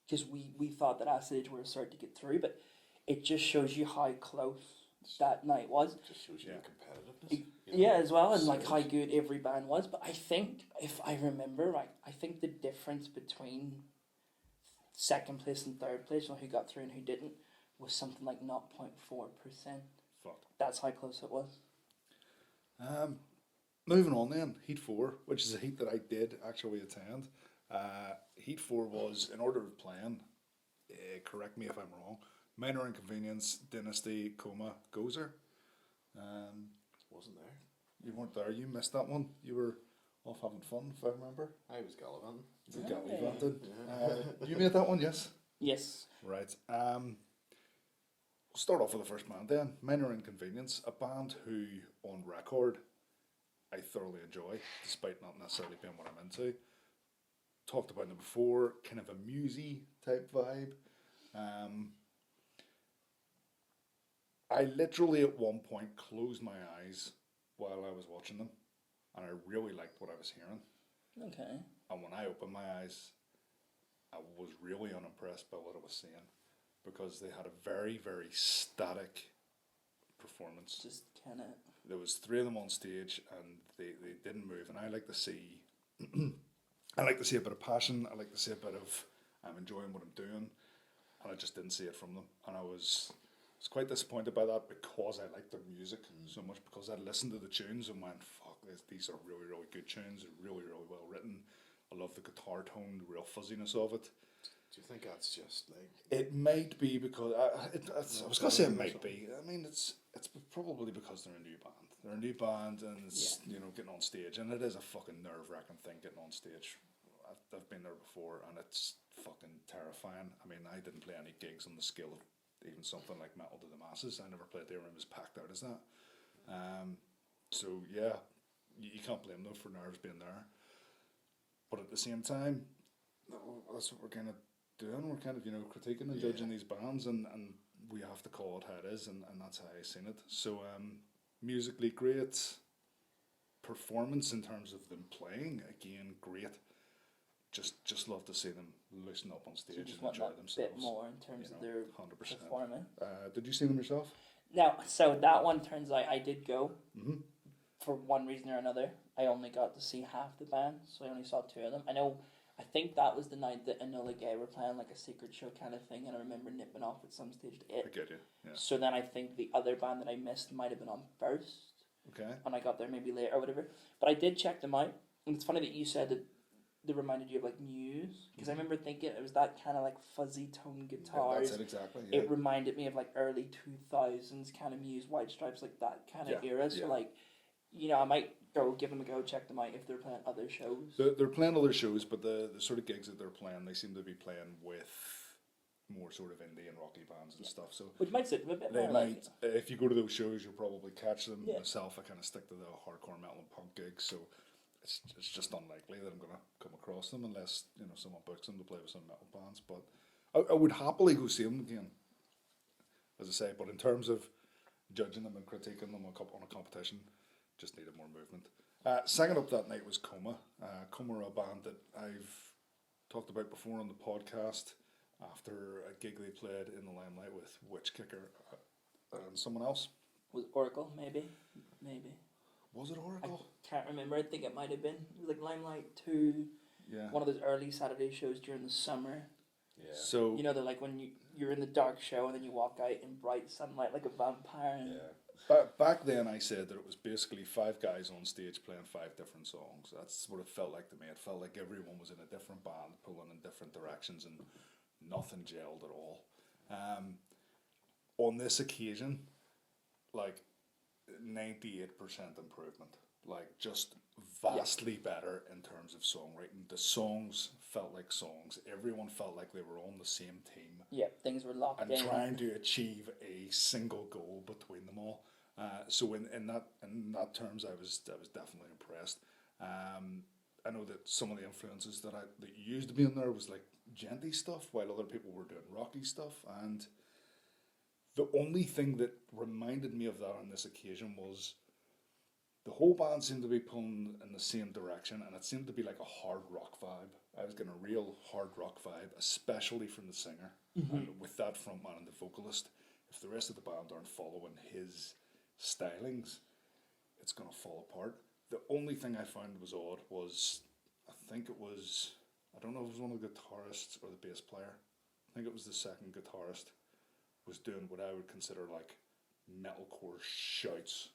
because we thought that Acid Age were starting to get through, but it just shows you how close that night was. It just shows you the competitiveness. Yeah, as well, and like how good every band was. But I think, if I remember right, I think the difference between second place and third place, or who got through and who didn't, was something like 0.4%. Fuck. That's how close it was. Moving on then, Heat 4, which is a heat that I did actually attend. Heat 4 was, in order of playing, correct me if I'm wrong, Minor Inconvenience, Dynasty, Coma, Gozer. Wasn't there. You weren't there, you missed that one. You were off having fun, if I remember. I was gallivanting. You gallivanted. You made that one, yes? Yes. Right. We'll start off with the first band then. Minor Inconvenience, a band who, on record, I thoroughly enjoy, despite not necessarily being what I'm into. Talked about them before, kind of a musy type vibe. I literally at one point closed my eyes while I was watching them, and I really liked what I was hearing. Okay. And when I opened my eyes, I was really unimpressed by what I was seeing, because they had a very, very static performance. Just kind of... There was three of them on stage, and they didn't move, and I like to see I like to see a bit of passion, I like to see a bit of I'm enjoying what I'm doing, and I just didn't see it from them, and I was quite disappointed by that, because I liked their music so much, because I listened to the tunes and went, fuck, these are really, really good tunes, they're really, really well written. I love the guitar tone, the real fuzziness of it. Do you think that's just like... It might be because... I was going to say it might be. I mean, it's probably because they're a new band. They're a new band, and it's, you know, getting on stage, and it is a fucking nerve-wracking thing, getting on stage. I've been there before, and it's fucking terrifying. I mean, I didn't play any gigs on the scale of even something like Metal to the Masses. I never played there when it was packed out as that. So, yeah, you can't blame them for nerves being there. But at the same time, that's what we're kind of doing. We're kind of, you know, critiquing and judging these bands, and we have to call it how it is, and that's how I seen it. So, musically great. Performance in terms of them playing, again, great. Just love to see them loosen up on stage and enjoy themselves. A bit more in terms of their 100%. performance. Did you see them yourself? Now, so that one turns out I did go. Mm-hmm. For one reason or another. I only got to see half the band, so I only saw two of them. I think that was the night that Enola Gay were playing like a secret show kind of thing, and I remember nipping off at some stage to it. I get you, yeah. So then I think the other band that I missed might have been on first. Okay. And I got there maybe later or whatever. But I did check them out, and it's funny that you said that they reminded you of like Muse, because I remember thinking it was that kind of like fuzzy tone guitars. That's it exactly. Yeah. It reminded me of like early 2000s kind of Muse, White Stripes, like that kind of era. So like, you know, I might go give them a go, check them out if they're playing other shows. They're playing other shows, but the sort of gigs that they're playing, they seem to be playing with more sort of indie and rocky bands and stuff. So which might sit a bit they more might, like if you go to those shows, you'll probably catch them. Yeah. Myself, I kind of stick to the hardcore metal and punk gigs, so it's just unlikely that I'm going to come across them unless, you know, someone books them to play with some metal bands. But I would happily go see them again, as I say. But in terms of judging them and critiquing them on a competition. Just needed more movement. Second up that night was Coma. Coma are a band that I've talked about before on the podcast after a gig they played in the Limelight with Witch Kicker and someone else. Was Oracle, maybe? Was it Oracle? I can't remember. I think it might have been. It was like Limelight 2. Yeah. One of those early Saturday shows during the summer. Yeah. So You know, they're like when you're in the dark show and then you walk out in bright sunlight like a vampire. And back then I said that it was basically 5 guys on stage playing 5 different songs. That's what it felt like to me. It felt like everyone was in a different band, pulling in different directions, and nothing gelled at all. On this occasion, like 98% improvement. Like just vastly better in terms of songwriting. The songs felt like songs. Everyone felt like they were on the same team. Yeah, things were locked and in. And trying to achieve a single goal between them all. So in that terms, I was definitely impressed. I know that some of the influences that used to be in there was like genty stuff, while other people were doing rocky stuff. And the only thing that reminded me of that on this occasion was the whole band seemed to be pulling in the same direction, and it seemed to be like a hard rock vibe. I was getting a real hard rock vibe, especially from the singer. And with that frontman and the vocalist, if the rest of the band aren't following his stylings, it's going to fall apart. The only thing I found was odd was, I don't know if it was one of the guitarists or the bass player. I think it was the second guitarist was doing what I would consider like metalcore shouts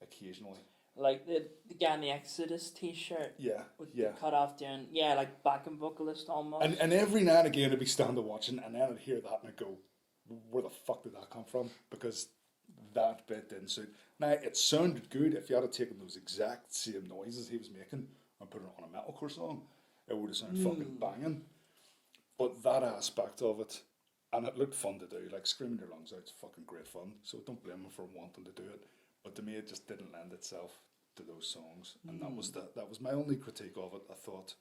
occasionally. Like the guy in the Exodus t-shirt. Yeah, with yeah. the cut off down. Yeah, like backing vocalist almost. And every now and again I'd be standing watching, and then I'd hear that and I'd go, where the fuck did that come from? Because that bit didn't suit. Now, it sounded good. If you had taken those exact same noises he was making and put it on a metalcore song, it would have sounded fucking banging. But that aspect of it, and it looked fun to do, like screaming your lungs out, it's fucking great fun. So don't blame him for wanting to do it. But to me, it just didn't lend itself to those songs, and that was my only critique of it. I thought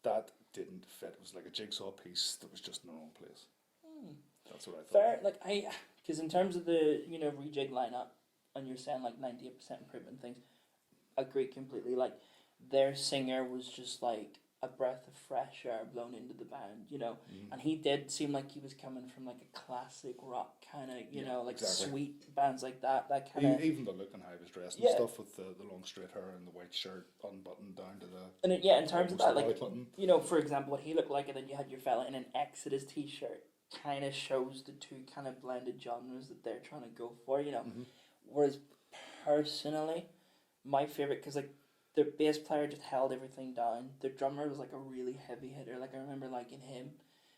that didn't fit. It was like a jigsaw piece that was just in the wrong place. That's what I thought. Fair, like because in terms of the rejig lineup, and you're saying like 98% improvement things, I agree completely. Like their singer was just like a breath of fresh air blown into the band, and he did seem like he was coming from like a classic rock kind of, like exactly. Sweet bands like that kind of. Even the look and how he was dressed and stuff, with the long straight hair and the white shirt unbuttoned down to the. And in terms of that, like button. for example, what he looked like, and then you had your fella in an Exodus t-shirt, kind of shows the two kind of blended genres that they're trying to go for, Whereas personally, my favorite, because like the bass player just held everything down. The drummer was like a really heavy hitter. Like I remember liking him,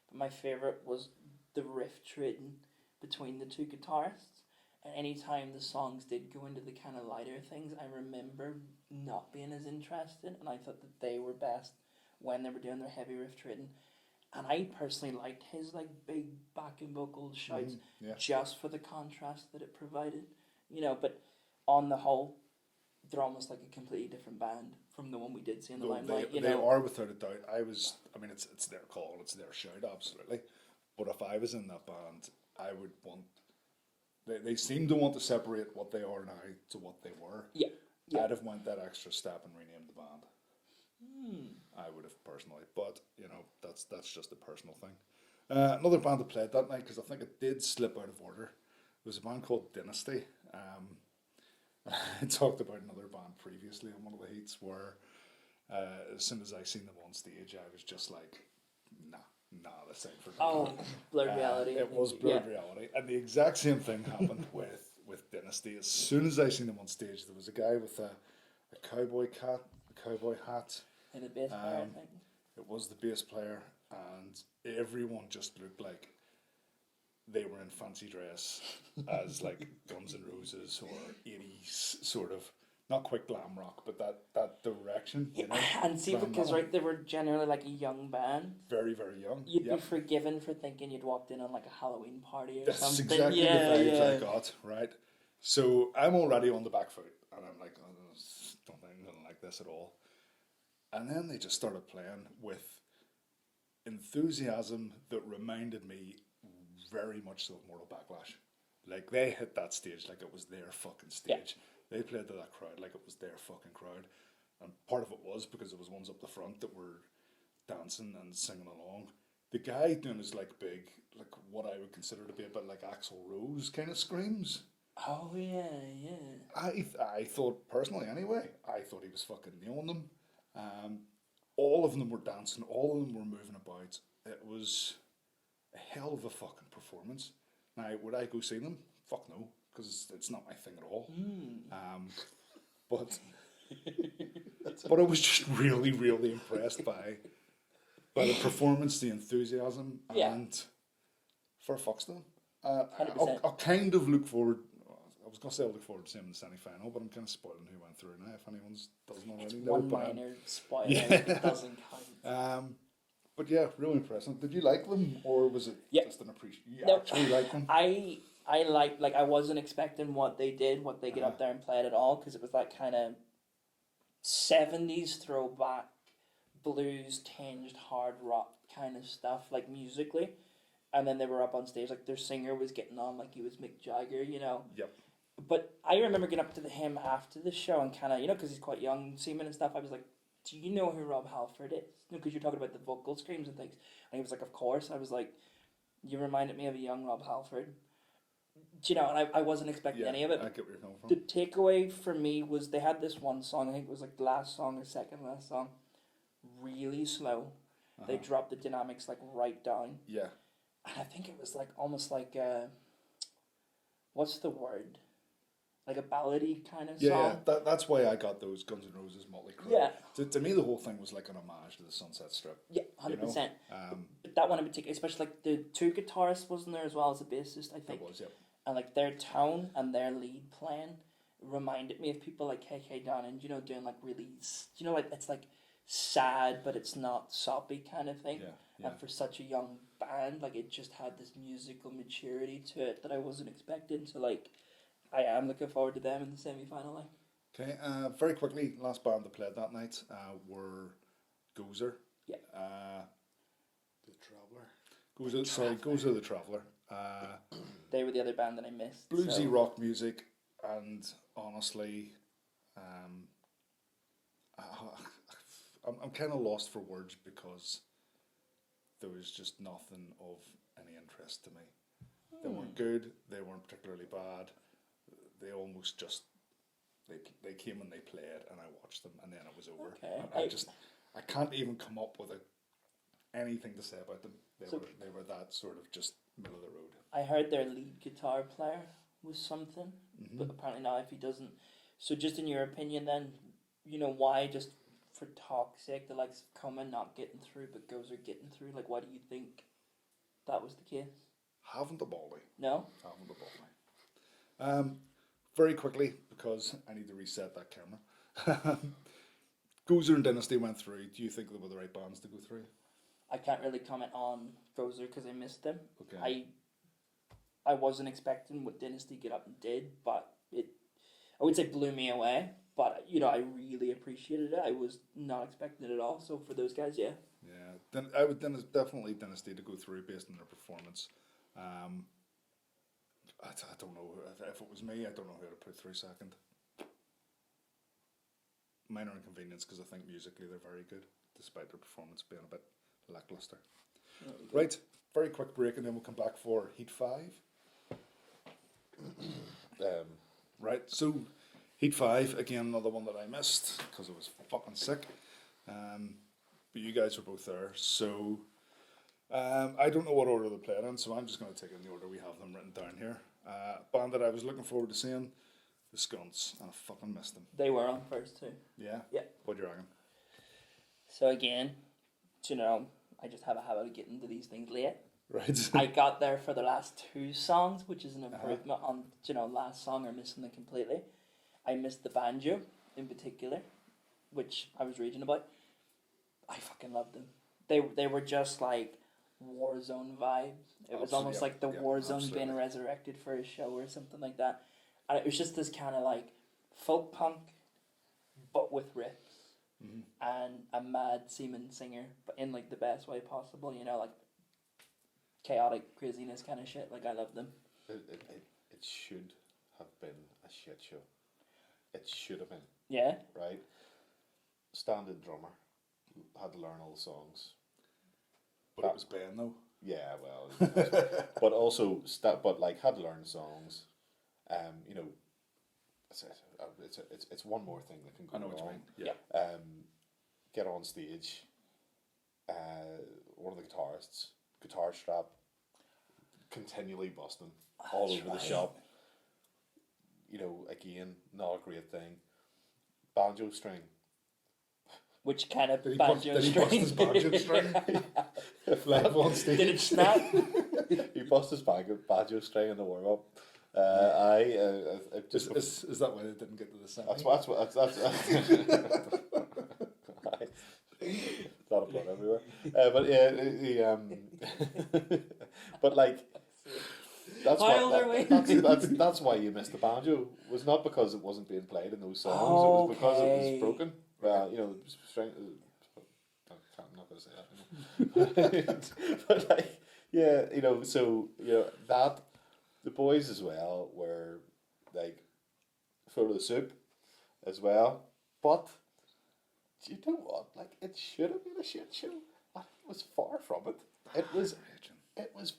but my favorite was the riff trading between the two guitarists. And anytime the songs did go into the kind of lighter things, I remember not being as interested, and I thought that they were best when they were doing their heavy riff trading. And I personally liked his like big backing vocal shouts just for the contrast that it provided, But on the whole, they're almost like a completely different band from the one we did see in the Limelight. They are without a doubt. It's their call, it's their shout, absolutely. But if I was in that band, I would want. They seem to want to separate what they are now to what they were. Yeah. I'd have went that extra step and renamed the band. I would have personally, but that's just a personal thing. Another band that played that night, because I think it did slip out of order, was a band called Dynasty. I talked about another band previously on one of the heats where as soon as I seen them on stage, I was just like, nah, this ain't for me. Oh, Blurred Reality. It was Blurred Reality. And the exact same thing happened with Dynasty. As soon as I seen them on stage, there was a guy with a cowboy hat. And the bass player, I think. It was the bass player, and everyone just looked like they were in fancy dress as like Guns N' Roses or 80s sort of, not quite glam rock, but that direction. And see, because they were generally like a young band. Very, very young. You'd be forgiven for thinking you'd walked in on like a Halloween party or That's something. That's exactly the vibes I got, right? So I'm already on the back foot, and I'm like, don't think I'm going to like this at all. And then they just started playing with enthusiasm that reminded me very much so of Mortal Backlash. Like, they hit that stage like it was their fucking stage. They played to that crowd like it was their fucking crowd. And part of it was because there was ones up the front that were dancing and singing along. The guy doing his like big, like what I would consider to be a bit like Axl Rose kind of screams. Oh yeah. I thought personally anyway, I thought he was fucking nailing them. All of them were dancing, all of them were moving about. It was a hell of a fucking performance. Now, would I go see them? Fuck no, because it's not my thing at all. But I was just really, really impressed by the performance, the enthusiasm, and for fuck's them. I'll kind of look forward. I was going to say I look forward to seeing the semi-final, but I'm kind of spoiling who went through now. If anyone doesn't already know, one minor spoiler, it doesn't count. But yeah, really impressive. Did you like them, or was it just an appreciation? You actually like them? I like I wasn't expecting what they did, what they get up there and played at all, because it was that kind of 70s throwback blues tinged hard rock kind of stuff, like musically. And then they were up on stage, like their singer was getting on like he was Mick Jagger, you know. Yep. But I remember getting up to him after the show and kind of, you know, because he's quite young, Seaman and stuff, I was like, do you know who Rob Halford is? Because you're talking about the vocal screams and things. And he was like, of course. I was like, you reminded me of a young Rob Halford. Do you know, and I wasn't expecting any of it. I get where you're coming from. The takeaway for me was they had this one song, I think it was like the last song or second last song, really slow. They dropped the dynamics like right down. Yeah. And I think it was like almost like what's the word? Like a ballady kind of song. Yeah, that's why I got those Guns N' Roses Motley Crue. Yeah. To me, the whole thing was like an homage to the Sunset Strip. Yeah, 100%. You know? But that one in particular, especially like the two guitarists wasn't there as well as a bassist, I think. It was, yeah. And like their tone and their lead playing reminded me of people like KK Donnan, you know, doing like really, you know, like it's like sad, but it's not soppy kind of thing. Yeah. And for such a young band, like it just had this musical maturity to it that I wasn't expecting. So like, I am looking forward to them in the semi-final. Like. Okay, very quickly, last band that played that night were Gozer. Yeah. The Traveller. Gozer the Traveller. They were the other band that I missed. Bluesy rock music, and honestly, I'm kind of lost for words because there was just nothing of any interest to me. They weren't good. They weren't particularly bad. They almost just they came and they played, and I watched them, and then it was over. Okay. I can't even come up with anything to say about them. They were that sort of just middle of the road. I heard their lead guitar player was something, but apparently not if he doesn't. So just in your opinion then, you know, why just for talk's sake the likes of Common not getting through but Gozer getting through? Like, why do you think that was the case? Haven't the Baldy. No? Haven't the Baldy. Very quickly, because I need to reset that camera. Gozer and Dynasty went through. Do you think they were the right bands to go through? I can't really comment on Gozer because I missed them. Okay. I wasn't expecting what Dynasty get up and did, but I would say blew me away. But, you know, I really appreciated it. I was not expecting it at all. So for those guys, yeah. Yeah, then I would definitely Dynasty to go through based on their performance. I don't know if it was me. I don't know who to put through second. Minor inconvenience because I think musically they're very good, despite their performance being a bit lackluster. Right, very quick break and then we'll come back for Heat 5. Right, so Heat 5, again, another one that I missed because I was fucking sick. But you guys were both there, so I don't know what order they played in, so I'm just going to take it in the order we have them written down here. Band that I was looking forward to seeing, the Skunts, and I fucking missed them. They were on first too. Yeah? Yeah. What do you reckon? So again, you know, I just have a habit of getting to these things late. Right. I got there for the last two songs, which is an improvement on, you know, last song or missing them completely. I missed the banjo in particular, which I was reading about. I fucking loved them. They were just like Warzone vibes. It was almost like the Warzone being resurrected for a show or something like that. And it was just this kind of like folk punk, but with riffs. And a mad seaman singer, but in like the best way possible, you know, like chaotic craziness kind of shit. Like, I love them. it should have been a shit show. It should have been. Yeah. Right? Stand-in drummer. Had to learn all the songs. But it was Ben, though. Yeah, well, but also, but like had to learn songs. You know, it's one more thing that can go I know what you wrong. mean. Yeah. Get on stage. One of the guitarists, guitar strap, continually busting all over the shop. You know, again, not a great thing. Banjo string. Which kind of Did he banjo bust string? his banjo string? Live on stage. Did it snap? He bust his banjo string in the warm up. Is that why they didn't get to the semi? That's not a pun everywhere. But yeah, but like that's that's why you missed the banjo. It was not because it wasn't being played in those songs. It was because it was broken. You know, string. I'm not going to say that. But like, yeah, you know, so you know that the boys as well were like full of the soup as well, but. Do you know what? Like, it should have been a shit show. And it was far from it. It was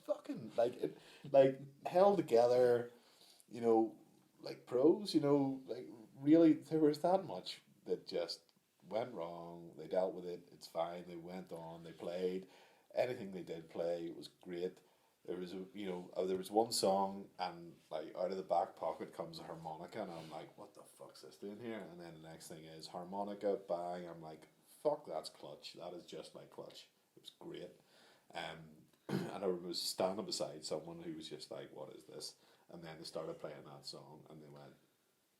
fucking like held together. You know, like pros. You know, like really, there was that much that just went wrong. They dealt with it. It's fine. They went on. They played. Anything they did play was great. There was there was one song, and like out of the back pocket comes a harmonica, and I'm like, what the fuck's this doing here? And then the next thing is harmonica, bang. I'm like, fuck, that's clutch. That is just like clutch. It was great. And I was standing beside someone who was just like, what is this? And then they started playing that song, and they went,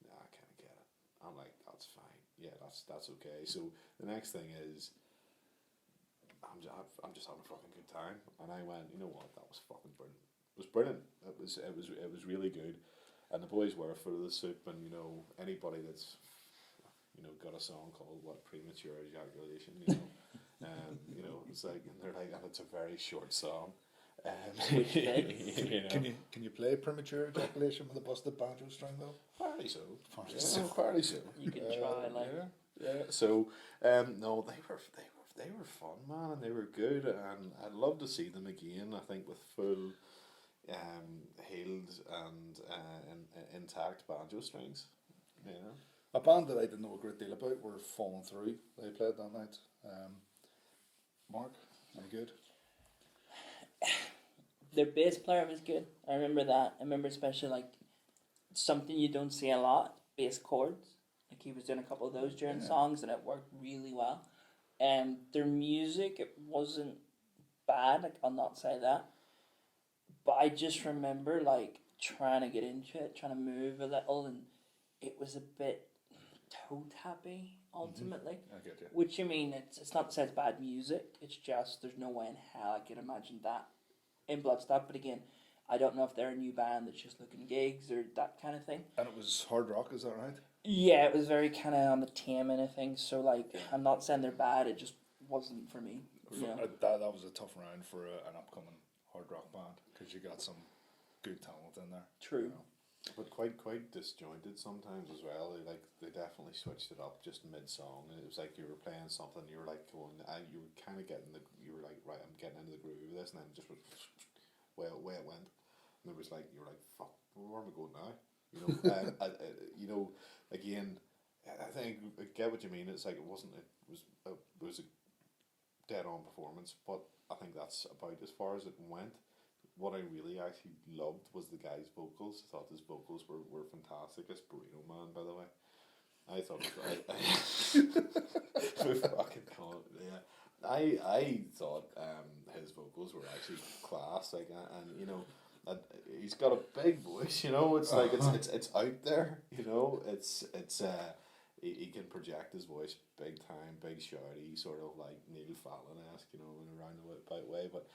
nah, I can't get it. I'm like, that's fine. Yeah, that's okay. So the next thing is, I'm just having a fucking good time, and I went, you know what, that was fucking brilliant. It was brilliant. It was really good, and the boys were full of the soup. And you know, anybody that's got a song called Premature Ejaculation, you know, it's like, and they're like, and it's a very short song. Can you play Premature Ejaculation with a busted banjo string though? Fairly so. You can try, like. Yeah. So, no, they were fun, man, and they were good, and I'd love to see them again. I think with full, healed and intact banjo strings. You know, a band that I didn't know a great deal about were Falling Through. They played that night. Mark, any good? Their bass player was good. I remember that. I remember especially like something you don't see a lot, bass chords. Like he was doing a couple of those during songs, and it worked really well. Their music, it wasn't bad, like I'll not say that. But I just remember like trying to get into it, trying to move a little, and it was a bit toe tappy ultimately. I get you. Which, I mean, it's not to say it's bad music, it's just there's no way in hell I could imagine that in Bloodstock. But again, I don't know if they're a new band that's just looking gigs or that kind of thing. And it was hard rock, is that right? Yeah, it was very kind of on the tame end of things. So, like, I'm not saying they're bad, it just wasn't for me. That was a tough round for an upcoming hard rock band, because you got some good talent in there. True. You know? but quite disjointed sometimes as well. They definitely switched it up just mid song, and it was like you were playing something, you were like going, you were kind of you were like, right, I'm getting into the groove of this, and then it just was way it went, and it was like, you were like, fuck, where am I going now? You know, you know, again, I think I get what you mean. It's like it was a dead on performance, but I think that's about as far as it went. What I really actually loved was the guy's vocals. I thought his vocals were fantastic. It's Burrito Man, by the way. I thought I thought his vocals were actually class. Like, and you know, he's got a big voice. You know, it's like it's out there. You know, it's he can project his voice big time, big shouty, sort of like Neil Fallon-esque, you know, in a roundabout way. But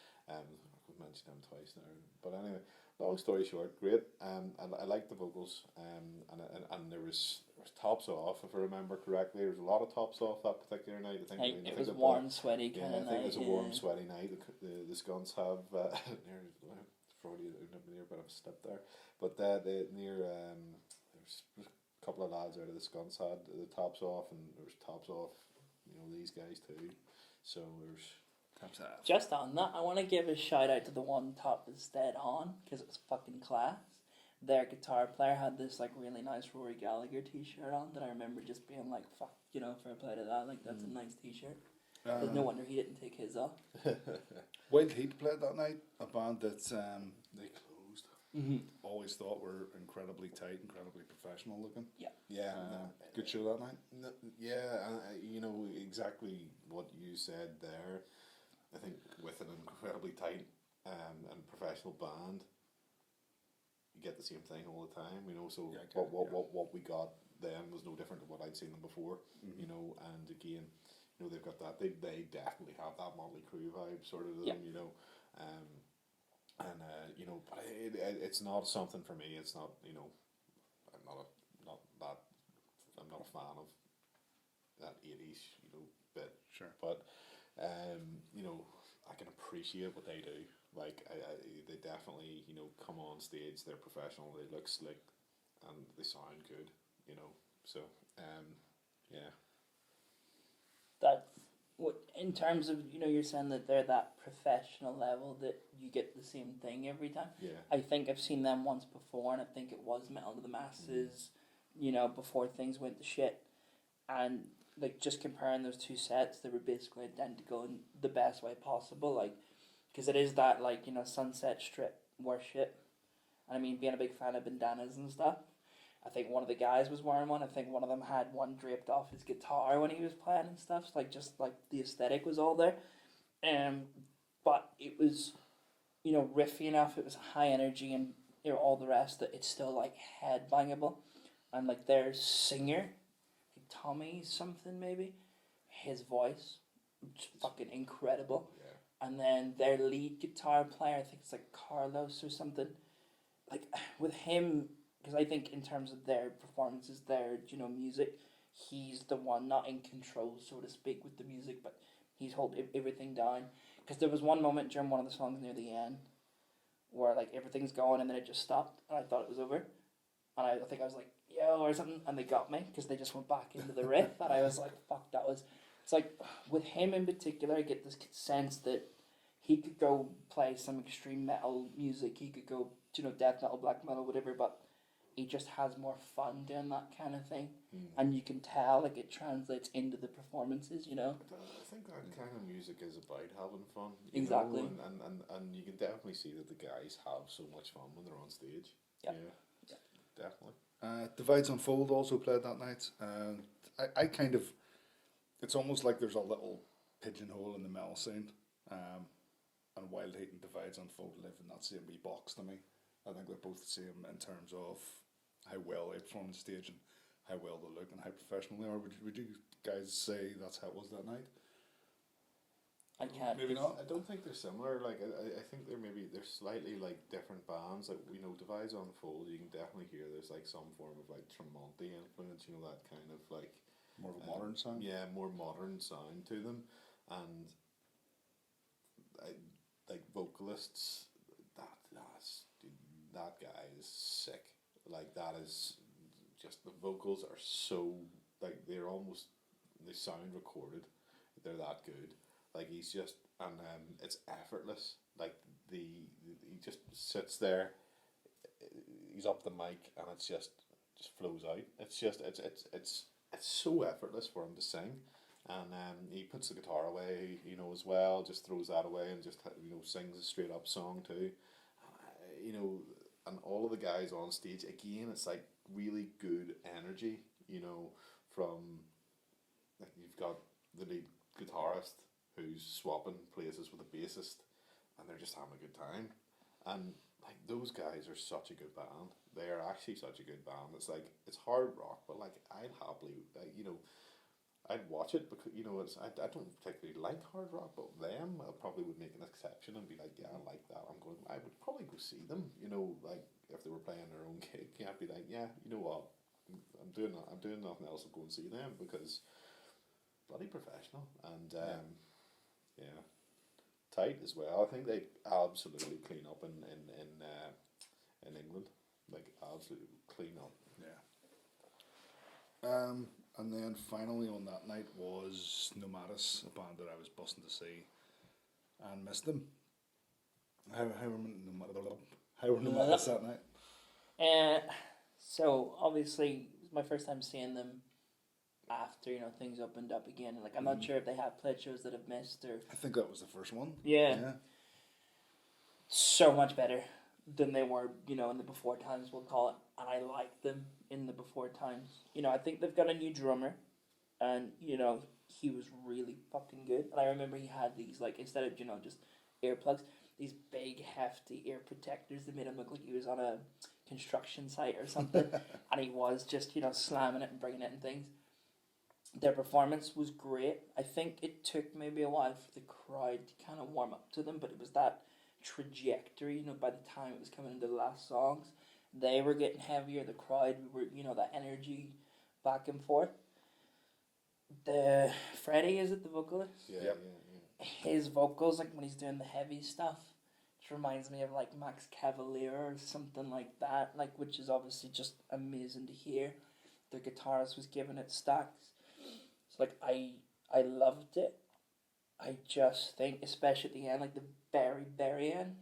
we've mentioned him twice now. But anyway, long story short, great. I liked the vocals. And there was tops off, if I remember correctly. There was a lot of tops off that particular night. I think it was warm, sweaty kind of night. I think it was a warm, sweaty night. The Skunks have Freudian near a bit of a slip there. But near there's a couple of lads out of the skunks had the tops off, and there was tops off, these guys too. So there's tops off. Just on that, I want to give a shout out to the one top that's dead on, because it was fucking class. Their guitar player had this like really nice Rory Gallagher t-shirt on that I remember just being like, fuck, fair play to that, like that's a nice t-shirt. There's no wonder he didn't take his off. Wild Heat played that night, a band that they closed. always thought were incredibly tight, incredibly professional looking. Yeah, good show that night. Yeah, and exactly what you said there. I think with an incredibly tight and professional band, you get the same thing all the time. So what we got then was no different to what I'd seen them before. And again, they've got that. They definitely have that Motley Crue vibe sort of to them. But it's not something for me. It's not. I'm not a fan of that 80s bit. Sure. But I can appreciate what they do. Like they definitely come on stage. They're professional. They look slick, and they sound good. So yeah. That in terms of you're saying that they're that professional level that you get the same thing every time. Yeah. I think I've seen them once before, and I think it was Metal to the Masses. Before things went to shit, and like just comparing those two sets, they were basically identical in the best way possible. Like, because it is that Sunset Strip worship, and I mean being a big fan of bandanas and stuff. I think one of the guys was wearing one. I think one of them had one draped off his guitar when he was playing and stuff. So, just the aesthetic was all there. But it was, riffy enough. It was high energy and all the rest. That it's still headbangable, and their singer, Tommy something maybe, his voice, fucking incredible. Yeah. And then their lead guitar player, I think it's Carlos or something. With him. Because I think in terms of their performances, their music, he's the one not in control, so to speak, with the music, but he's holding everything down. Because there was one moment during one of the songs near the end where everything's going and then it just stopped and I thought it was over, and I think I was like yo or something, and they got me because they just went back into the riff and I was like fuck, that was. It's with him in particular, I get this sense that he could go play some extreme metal music, he could go death metal, black metal, whatever, but he just has more fun doing that kind of thing, and you can tell it translates into the performances. I think that kind of music is about having fun. Exactly. And you can definitely see that the guys have so much fun when they're on stage. Yep. Yeah, definitely. Divides Unfold also played that night. I kind of, it's almost like there's a little pigeonhole in the metal scene, and Wild Heat and Divides Unfold live in that same wee box to me. I think they're both the same in terms of how well they perform on stage and how well they look and how professional they are. Would you guys say that's how it was that night? I can't. Maybe not. I don't think they're similar. I think they're slightly different bands. Divides Unfold, you can definitely hear there's some form of Tremonti influence. That kind of more of a modern sound. Yeah, more modern sound to them, and vocalists. That guy is sick. That is just, the vocals are so they're almost, they sound recorded. They're that good. He's just, and it's effortless. He just sits there. He's up the mic and it's just flows out. It's just it's so effortless for him to sing, and he puts the guitar away, as well. Just throws that away and just sings a straight up song too. And all of the guys on stage, again, it's really good energy, from, you've got the lead guitarist who's swapping places with the bassist, and they're just having a good time. And, those guys are such a good band. They are actually such a good band. It's it's hard rock, but, I'd happily, I'd watch it because, I don't particularly like hard rock, but them, I probably would make an exception and be yeah, I like that. I would probably go see them, if they were playing their own gig. I'd be yeah, you know what, I'm doing nothing else, I'll go and see them because bloody professional. And, yeah, tight as well. I think they absolutely clean up in in England. Like, absolutely clean up. Yeah. And then finally on that night was Nomadis, a band that I was busting to see and missed them. How were Nomadis that night? So obviously it was my first time seeing them after, you know, things opened up again. Like, I'm not sure if they have played shows that I've missed or... I think that was the first one. Yeah. So much better than they were, you know, in the before times, we'll call it. And I like them in the before times. You know, I think they've got a new drummer. And, you know, he was really fucking good. And I remember he had these, like, instead of, you know, just earplugs, these big, hefty ear protectors that made him look like he was on a construction site or something. And he was just, you know, slamming it and bringing it and things. Their performance was great. I think it took maybe a while for the crowd to kind of warm up to them, but it was that trajectory, you know, by the time it was coming into the last songs, they were getting heavier, the crowd were, you know, that energy back and forth. The Freddie, is it the vocalist? Yeah. His vocals, like when he's doing the heavy stuff, it reminds me of like Max Cavalier or something like that, like, which is obviously just amazing to hear. The guitarist was giving it stacks. So like I loved it. I just think, especially at the end, like the very end,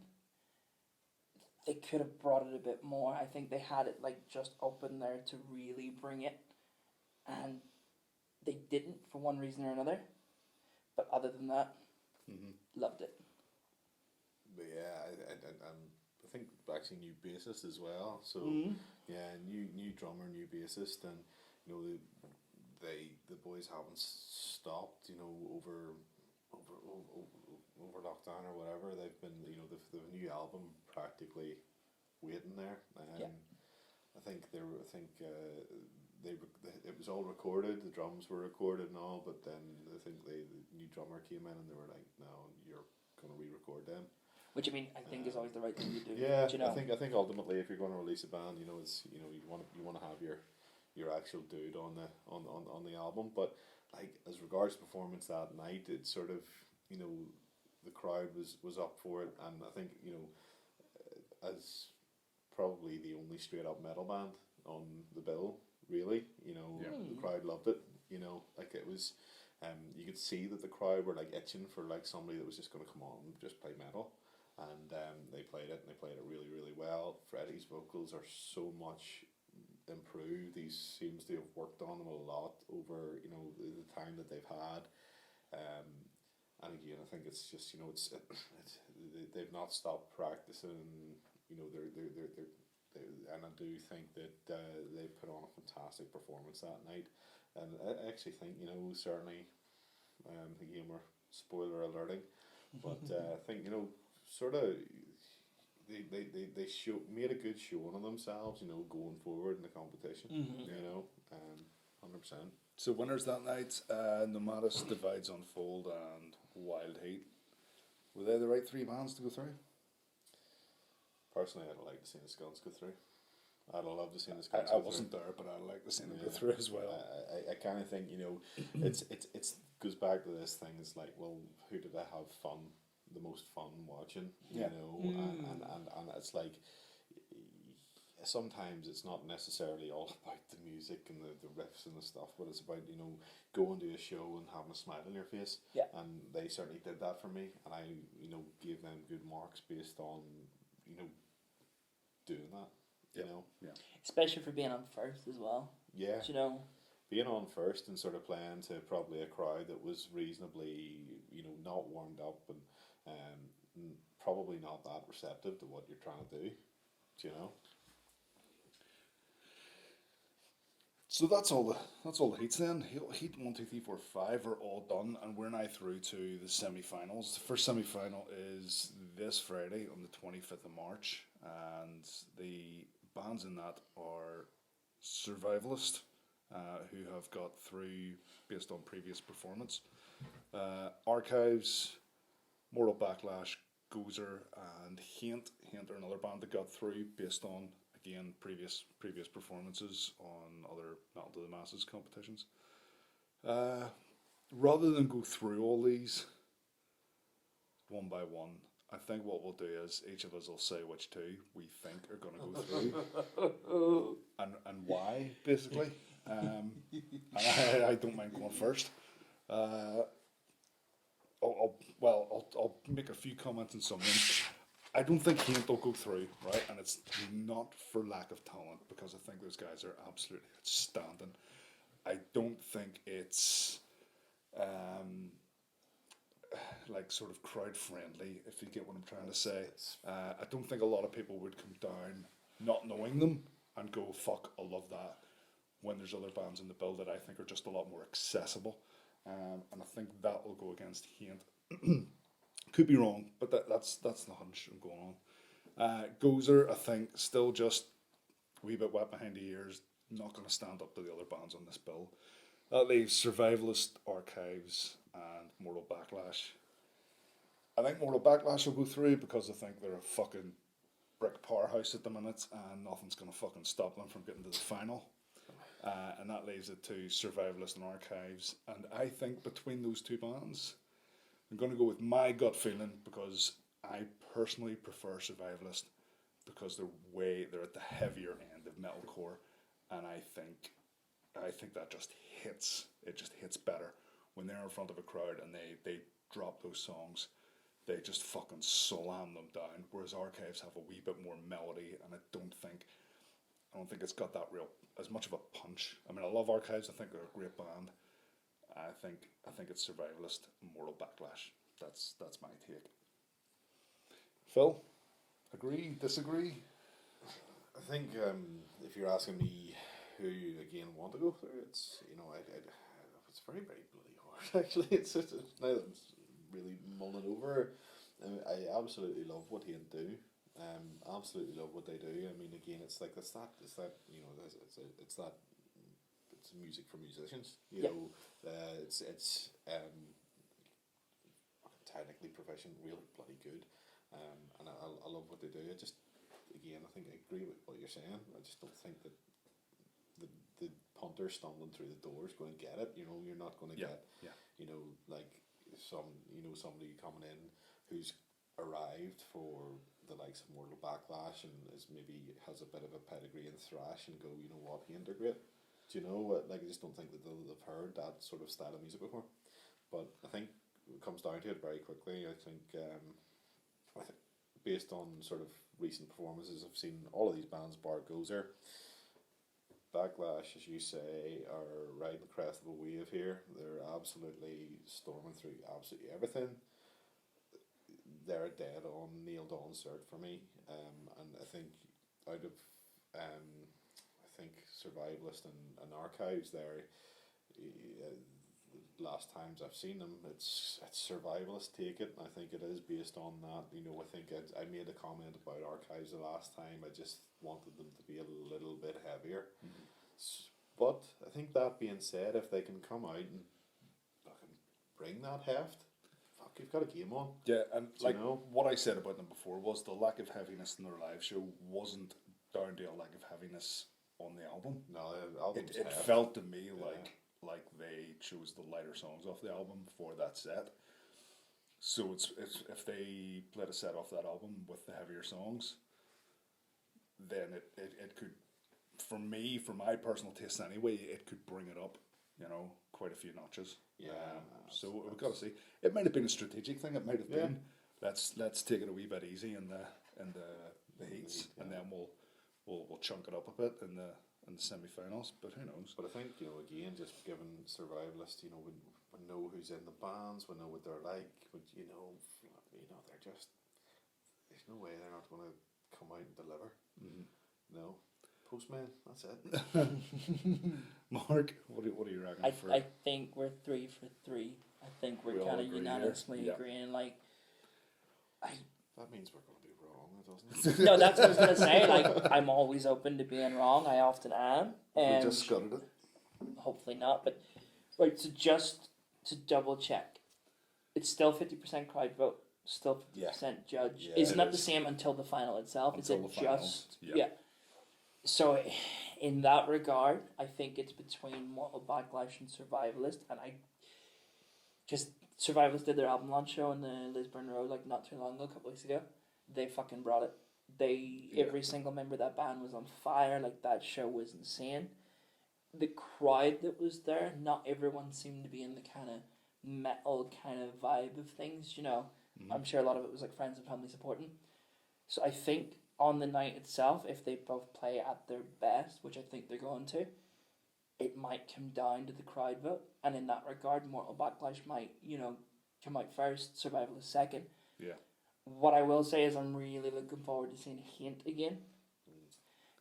they could have brought it a bit more. I think they had it like just open there to really bring it, and they didn't for one reason or another. But other than that, loved it. But yeah, I think actually new bassist as well. So yeah, new drummer, new bassist, and you know the boys haven't stopped. You know, over lockdown or whatever, they've been, you know, the new album practically waiting there. I think it was all recorded. The drums were recorded and all, but then I think the new drummer came in and they were like, "No, you're going to re-record them." Which, I mean, I think is always the right thing to do. Yeah, you know? I think ultimately, if you're going to release a band, you know, it's, you know, you want to have your actual dude on the album. But like, as regards performance that night, it sort of, you know, the crowd was up for it, and I think, you know, as probably the only straight up metal band on the bill, really, you know, the crowd loved it. You know, like it was, you could see that the crowd were like itching for like somebody that was just going to come on and just play metal. And they played it, and they played it really, really well. Freddie's vocals are so much improved. He seems to have worked on them a lot over, you know, the time that they've had. And again, I think it's just, you know, it's they've not stopped practicing. You know, they're and I do think that they put on a fantastic performance that night. And I actually think, you know, certainly, again, we're spoiler alerting, but I think, you know, sort of they made a good showing of themselves, you know, going forward in the competition. You know, 100%. So winners that night, Nomadis, Divides Unfold, and Wild Heat. Were they the right three bands to go through? Personally, I'd like to see the Skunks go through. I'd love to see the Skunks I go wasn't through. there, but I'd like to see them go through as well. I kind of think, you know, it's goes back to this thing. It's like, well, who did I have the most fun watching? You know, and it's like, sometimes it's not necessarily all about the music and the riffs and the stuff, but it's about, you know, going to a show and having a smile on your face. Yeah. And they certainly did that for me, and I, you know, gave them good marks based on, you know, doing that. You know, especially for being on first as well. Yeah, you know, being on first and sort of playing to probably a crowd that was reasonably, you know, not warmed up and probably not that receptive to what you're trying to do. You know. So that's all the heats then. Heat 1, 2, 3, 4, 5 are all done, and we're now through to the semi-finals. The first semi-final is this Friday on the 25th of March, and the bands in that are Survivalist, who have got through based on previous performance. Archives, Mortal Backlash, Gozer, and Haint. Haint are another band that got through based on, again, previous performances on other Metal to the Masses competitions. Rather than go through all these one by one, I think what we'll do is each of us will say which two we think are going to go through and why, basically. And I don't mind going first. I'll make a few comments on some of them. I don't think Haint will go through, right? And it's not for lack of talent, because I think those guys are absolutely outstanding. I don't think it's like sort of crowd friendly, if you get what I'm trying to say. I don't think a lot of people would come down not knowing them and go, fuck, I love that, when there's other bands in the bill that I think are just a lot more accessible. And I think that will go against Haint. Could be wrong, but that's the hunch I'm going on. Gozer, I think, still just a wee bit wet behind the ears, not going to stand up to the other bands on this bill. That leaves Survivalist, Archives, and Mortal Backlash. I think Mortal Backlash will go through because I think they're a fucking brick powerhouse at the minute, and nothing's going to fucking stop them from getting to the final. And that leaves it to Survivalist and Archives. And I think between those two bands, I'm going to go with my gut feeling, because I personally prefer Survivalist, because they're at the heavier end of metalcore, and I think that just hits. It just hits better when they're in front of a crowd and they drop those songs. They just fucking slam them down. Whereas Archives have a wee bit more melody, and I don't think it's got that real as much of a punch. I mean, I love Archives. I think they're a great band. I think it's Survivalist, Mortal Backlash. That's my take. Phil, agree, disagree? I think if you're asking me who you again want to go through, it's it's very bloody hard. Actually, it's now that I'm really mulling over. I absolutely love what he and do. Absolutely love what they do. I mean, again, it's that it's music for musicians. You know, it's technically proficient, really bloody good. And I love what they do. I just, again, I think I agree with what you're saying. I just don't think that the punter stumbling through the door is going to get it. You know, you're not going to get, like somebody coming in who's arrived for the likes of Mortal Backlash and is maybe has a bit of a pedigree in thrash and go, you know what, he integrate. Do you know, like, I just don't think that they've heard that sort of style of music before. But I think it comes down to it very quickly. I think based on sort of recent performances, I've seen all of these bands bar Gozer. Backlash, as you say, are riding the crest of a wave here. They're absolutely storming through absolutely everything. They're a dead on, nailed on cert for me. And I think out of Survivalist and Archives there, last times I've seen them, it's Survivalist take it. I think it is based on that. You know, I think I made a comment about Archives the last time. I just wanted them to be a little bit heavier. Mm-hmm. But I think that being said, if they can come out and fucking bring that heft, fuck, you've got a game on. Yeah, and what I said about them before was the lack of heaviness in their live show wasn't down to a lack of heaviness on the album. No, the album's it felt to me like they chose the lighter songs off the album for that set. So it's if they played a set off that album with the heavier songs, then it could, for me, for my personal taste anyway, it could bring it up, quite a few notches. Yeah. So we've got to see. It might have been a strategic thing. It might have been let's take it a wee bit easy in the heats, and then we'll chunk it up a bit in the semi-finals, but who knows? But I think, again, just given Survivalist, we know who's in the bands, we know what they're like, but they're just, there's no way they're not going to come out and deliver. Mm-hmm. No. Postman, that's it. Mark, what do you reckon? I think we're 3 for 3. I think we're kind of unanimously agreeing. Like, that means we're going to be wrong, doesn't it? No, that's what I was going to say. Like, I'm always open to being wrong. I often am. We just scuttered it. Hopefully not. But right, so just to double check, it's still 50% crowd vote, still 50% judge. Isn't that the same until the final itself? Until is it just So, in that regard, I think it's between Mortal Backlash and Survivalist, and I just Survivors did their album launch show in the Lisburn Road like not too long ago, a couple weeks ago. They fucking brought it. Every single member of that band was on fire. Like, that show was insane. The crowd that was there, not everyone seemed to be in the kind of metal kind of vibe of things, you know. I'm sure a lot of it was like friends and family supporting. So I think on the night itself, if they both play at their best, which I think they're going to, it might come down to the crowd vote. And in that regard, Mortal Backlash might, you know, come out first, Survival is second. Yeah. What I will say is I'm really looking forward to seeing Hint again.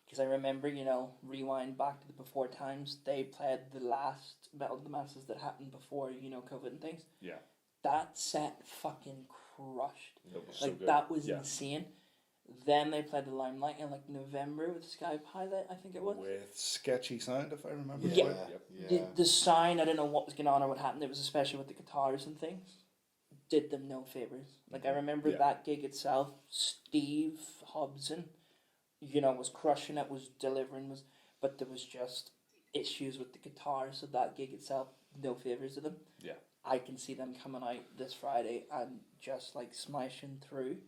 Because I remember, you know, rewind back to the before times, they played the last Metal of the Masses that happened before, you know, COVID and things. Yeah. That set fucking crushed. It was Like, so good. that was insane. Then they played the Limelight in like November with Sky Pilot, I think it was. With sketchy sound, if I remember. Yeah. Right. Yep. The sound, I don't know what was going on or what happened. It was especially with the guitars and things. Did them no favors. Like, I remember that gig itself. Steve Hobson, you know, was crushing it, was delivering, but there was just issues with the guitar. So that gig itself, no favors to them. Yeah. I can see them coming out this Friday and just like smashing through,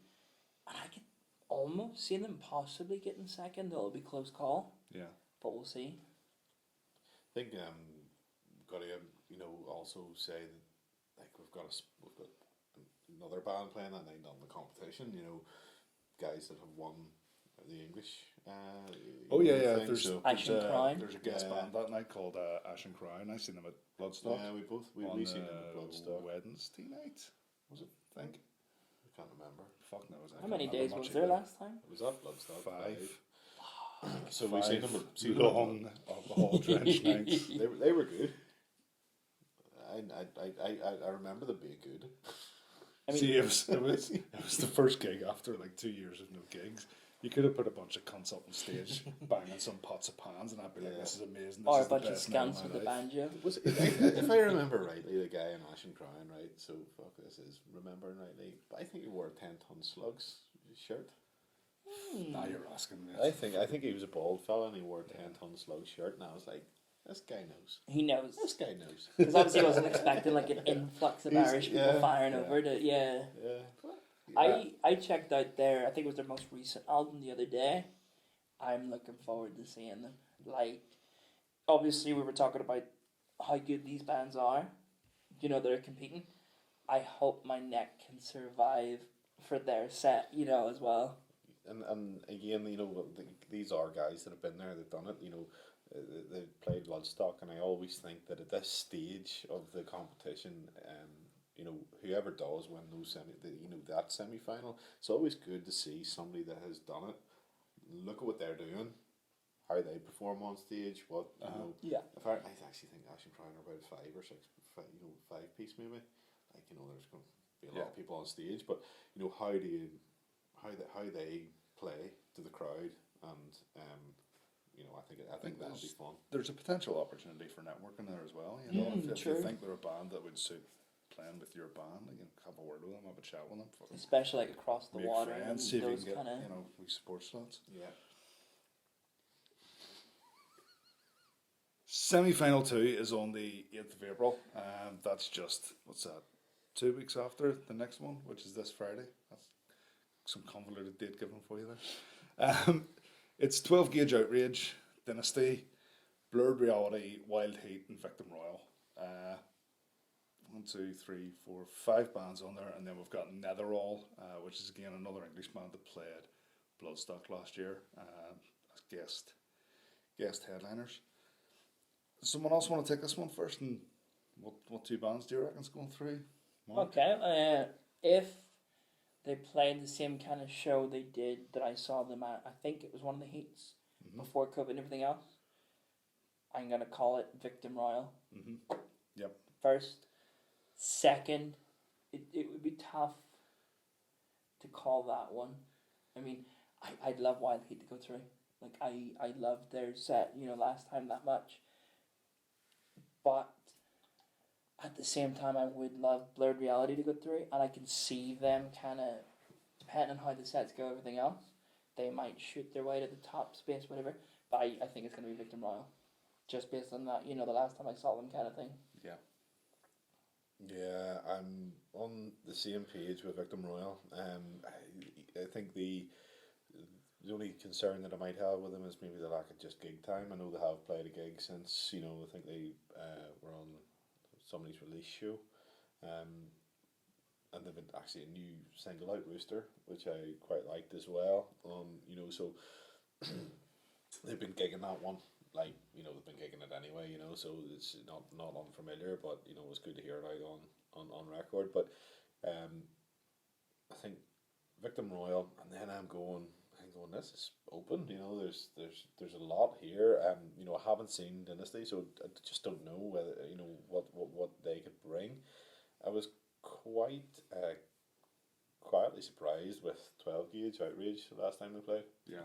and I could almost see them possibly getting second. It'll be close call. Yeah. But we'll see. I think got to you know also say that like we've got another band playing that night on the competition. You know, guys that have won the English. Thing, There's Ashen Crown. There's a guest band that night called Ashen Crown. I seen them at Bloodstock. Yeah, we seen them at Bloodstock. Wednesday night. Was it? I think. I can't remember. Fuck knows. How many days was there last time? It was at Bloodstock. 5. So we seen them. Long alcohol drenched nights. They were good. I remember them being good. I mean, See, it was the first gig after like 2 years of no gigs. You could have put a bunch of cunts up on stage banging some pots of pans, and I'd be like, "This is amazing." This or is a bunch the of best night scunts of with my a life." banjo. Was if I remember rightly, the guy in Ashen Crown, right? So fuck, this is remembering rightly. But I think he wore a 10-ton slugs shirt. Now you're asking me. I think he was a bald fella and he wore a 10-ton slug shirt, and I was like, this guy knows. He knows. This guy knows. Because obviously he wasn't expecting like an influx of Irish people firing over to Yeah. I checked out their, I think it was their most recent album the other day. I'm looking forward to seeing them. Like, obviously we were talking about how good these bands are. You know, they're competing. I hope my neck can survive for their set, you know, as well. And again, you know, these are guys that have been there, they've done it, you know, they played Bloodstock, and I always think that at this stage of the competition, you know, whoever does win those that semi-final, it's always good to see somebody that has done it. Look at what they're doing, how they perform on stage. What you know. Yeah. If I actually think Ashen Crown are about 5 or 6, 5 piece maybe. Like, you know, there's going to be a lot of people on stage, but you know, how they play to the crowd, and you know, I think that'll be fun. There's a potential opportunity for networking there as well. You know, if you think they're a band that would suit playing with your band, like, you know, have a word with them, have a chat with them, especially like across the make water friends, and see if you those can get, kind of. you know, we support slots. Yeah. Semi-final 2 is on the 8th of April. That's just, what's that, 2 weeks after the next one, which is this Friday. That's some convoluted date given for you there. It's 12 Gauge Outrage, Dynasty, Blurred Reality, Wild Heat, and Victim Royal. 1, 2, 3, 4, 5 bands on there, and then we've got Netherall, which is again another English band that played Bloodstock last year as guest headliners. Someone else want to take this one first, and what 2 bands do you reckon's going through? Mark? Okay, if they played the same kind of show they did that I saw them at, I think it was one of the heats before COVID and everything else, I'm going to call it Victim Royal. Yep. First. Second, it would be tough to call that one. I mean, I'd love Wild Heat to go through. Like, I loved their set, you know, last time that much. But at the same time, I would love Blurred Reality to go through, and I can see them kind of, depending on how the sets go, everything else, they might shoot their way to the top space, whatever. But I think it's going to be Victim Royal, just based on that, you know, the last time I saw them kind of thing. Yeah. Yeah, I'm on the same page with Victim Royal. I think the only concern that I might have with them is maybe the lack of just gig time. I know they have played a gig since, I think they were on somebody's release show. And they've been actually a new single out rooster, which I quite liked as well. So they've been gigging that one. They've been gigging it anyway, so it's not unfamiliar, but, it was good to hear it out on record. But I think Victim Royal, and then I'm going, this is open, there's a lot here. I haven't seen Dynasty, so I just don't know whether, what they could bring. I was quite quietly surprised with 12 gauge Outrage the last time they played. Yeah.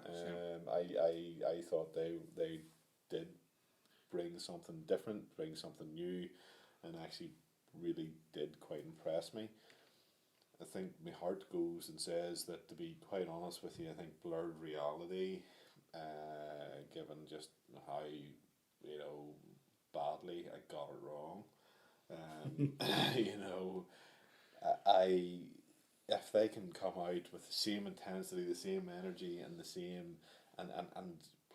I thought they did bring something different, bring something new, and actually really did quite impress me. I think my heart goes and says that, to be quite honest with you, I think Blurred Reality, given just how, badly I got it wrong, if they can come out with the same intensity, the same energy, and the same, and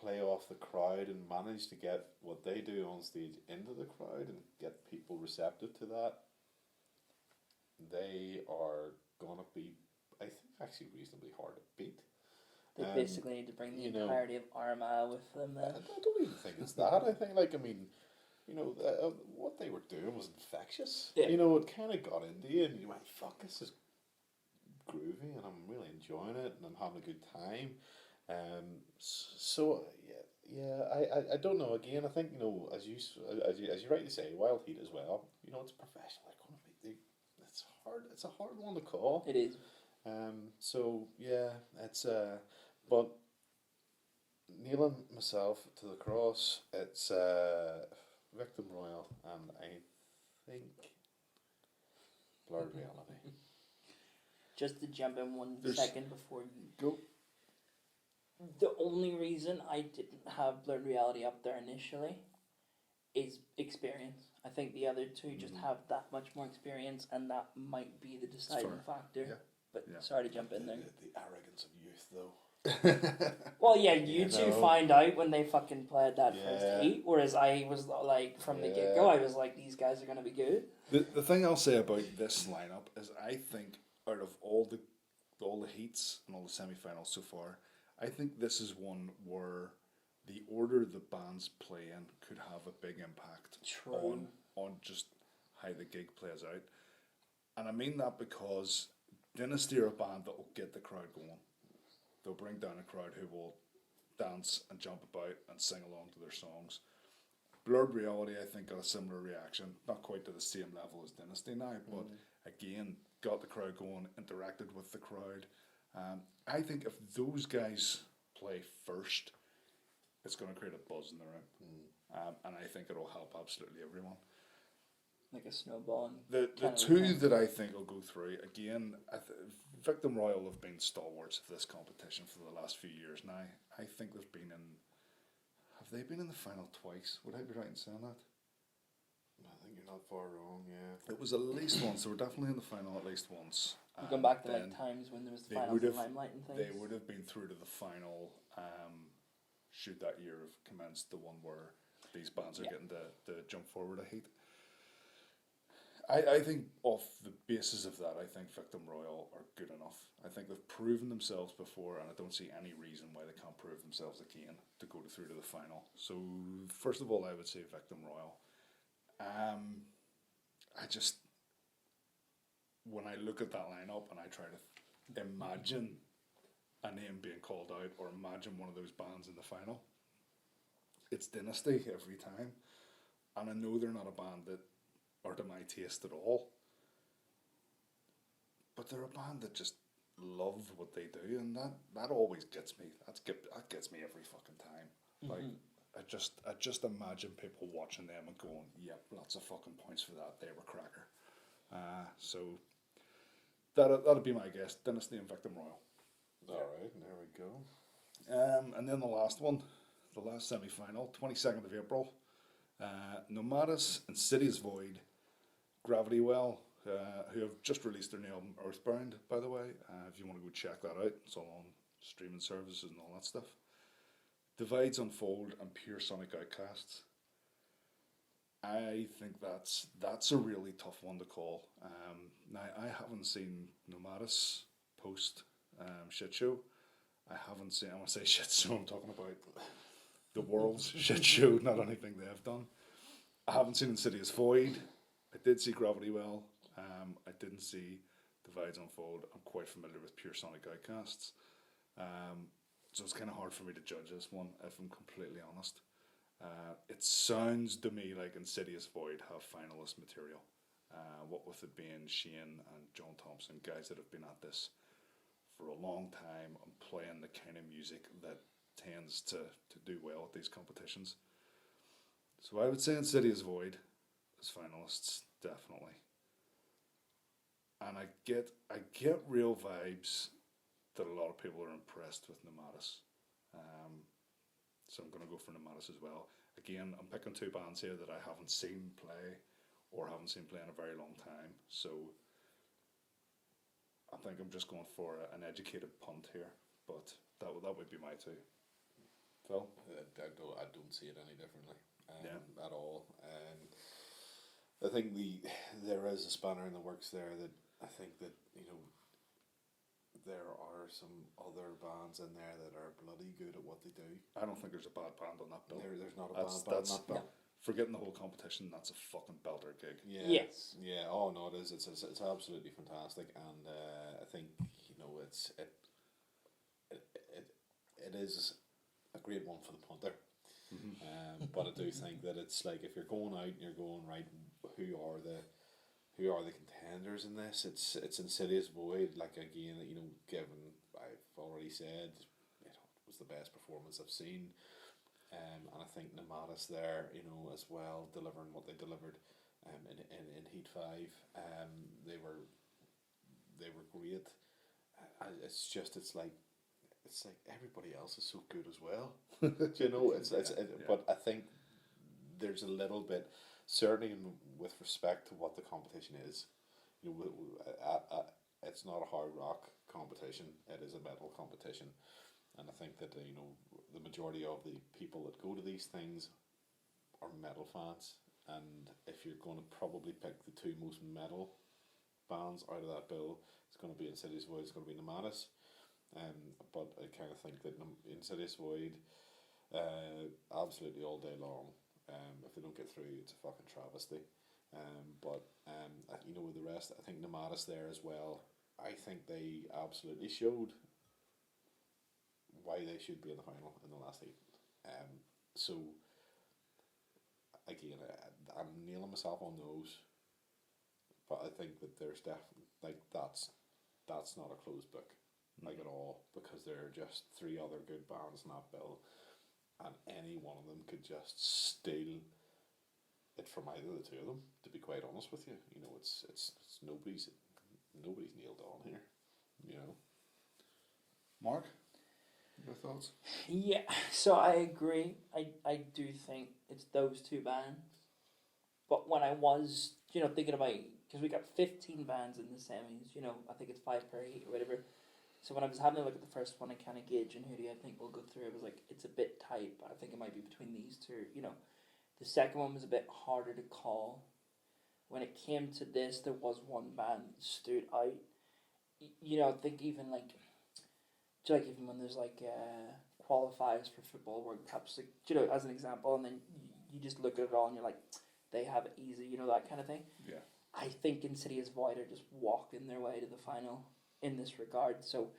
play off the crowd and manage to get what they do on stage into the crowd and get people receptive to that, they are gonna be, I think, actually reasonably hard to beat. They basically need to bring the entirety of Armagh with them then. I don't even think it's that. I think, what they were doing was infectious. Yeah. It kind of got into you, and you went, "Fuck, this is groovy, and I'm really enjoying it, and I'm having a good time." I don't know. Again, I think, as you rightly say, Wild Heat as well. It's professional economy. It's hard. It's a hard one to call. It is. It's but nailing myself to the cross, it's Victim Royal, and I think Blurred Reality. Just to jump in one second before you go. The only reason I didn't have Blurred Reality up there initially is experience. I think the other two just have that much more experience, and that might be the deciding factor. Yeah. But sorry to jump in there. The arrogance of youth, though. Well, yeah, you two find out when they fucking played that first heat, whereas I was like, from the get-go, I was like, these guys are going to be good. The thing I'll say about this lineup is, I think out of all the heats and all the semi-finals so far, I think this is one where the order the bands play in could have a big impact on just how the gig plays out. And I mean that because Dynasty are a band that will get the crowd going. They'll bring down a crowd who will dance and jump about and sing along to their songs. Blurred Reality, I think, got a similar reaction. Not quite to the same level as Dynasty now, but again, got the crowd going, interacted with the crowd. I think if those guys play first, it's going to create a buzz in the room. And I think it'll help absolutely everyone. Like a snowball. The two that I think will go through, again, Victim Royal have been stalwarts of this competition for the last few years now. I think they've been in... Have they been in the final twice? Would I be right in saying that? I think you're not far wrong, yeah. It was at least once. They were definitely in the final at least once. You go back to times when there was the finals and Limelight and things. They would have been through to the final should that year have commenced, the one where these bands are getting to jump forward a heat. I think off the basis of that, I think Victim Royal are good enough. I think they've proven themselves before, and I don't see any reason why they can't prove themselves again to go through to the final. So first of all, I would say Victim Royal. When I look at that lineup and I try to imagine a name being called out or imagine one of those bands in the final, it's Dynasty every time. And I know they're not a band that are to my taste at all, but they're a band that just love what they do, and that always gets me. That gets me every fucking time. Like, I just imagine people watching them and going, yep, lots of fucking points for that. They were cracker. So that'd be my guess. Dynasty and Victim Royal. Alright, there we go. And then the last one, the last semi-final, 22nd of April. Nomadus and City's Void, Gravity Well, who have just released their new album Earthbound, by the way. If you want to go check that out, it's all on streaming services and all that stuff. Divides Unfold and Pure Sonic Outcasts. I think that's a really tough one to call. Now, I haven't seen Nomadis post shit show. I haven't seen, when I say shit show, I'm talking about the world's shit show, not anything they've done. I haven't seen Insidious Void. I did see Gravity Well. I didn't see Divides Unfold. I'm quite familiar with Pure Sonic Outcasts. So it's kind of hard for me to judge this one, if I'm completely honest. It sounds to me like Insidious Void have finalist material. What with it being Shane and John Thompson, guys that have been at this for a long time and playing the kind of music that tends to do well at these competitions. So I would say Insidious Void as finalists, definitely. And I get real vibes that a lot of people are impressed with Nomadis. So I'm going to go for Nomadis as well. Again, I'm picking two bands here that I haven't seen play or haven't seen play in a very long time. So I think I'm just going for an educated punt here. But that would be my two. Phil? I don't see it any differently at all. I think there is a spanner in the works there that I think that, there are some other bands in there that are bloody good at what they do. I don't think there's a band on that bill. There's not a band on that bill. Forgetting the whole competition, that's a fucking belter gig. Yeah. Yes. Yeah. Oh no, it is. It's absolutely fantastic, and I think it is a great one for the punter. Mm-hmm. But I do think that it's like, if you're going out and you're going, right, who are the contenders in this? It's Insidious Void. Like, again, given I've already said, it was the best performance I've seen. And I think Nomadis there, as well, delivering what they delivered in Heat 5. They were great. It's like everybody else is so good as well. But I think there's a little bit, certainly with respect to what the competition is. It's not a hard rock competition. It is a metal competition. And I think that the majority of the people that go to these things are metal fans, and if you're going to probably pick the two most metal bands out of that bill, it's going to be Insidious Void, it's going to be Nomadis. But I kind of think that Insidious Void, absolutely all day long. If they don't get through, it's a fucking travesty. But with the rest, I think Nomadis there as well. I think they absolutely showed why they should be in the final in the last 8. So again, I'm nailing myself on those, but I think that there's definitely that's not a closed book, at all, because there are just 3 other good bands in that bill, and any one of them could just steal it from either of the two of them. To be quite honest with you, it's nobody's nailed on here. Mark, your thoughts? Yeah, so I agree. I do think it's those two bands. But when I was, thinking about, because we got 15 bands in the semis, I think it's 5 per heat or whatever. So when I was having a look at the first one and kind of gauging who do I think will go through, I was like, it's a bit tight, but I think it might be between these two. The second one was a bit harder to call. When it came to this, there was one band that stood out. I think even even when there's qualifiers for football World Cups, as an example, and then you just look at it all and you're like, they have it easy, that kind of thing. Yeah. I think Insidious Void are just walking their way to the final in this regard. So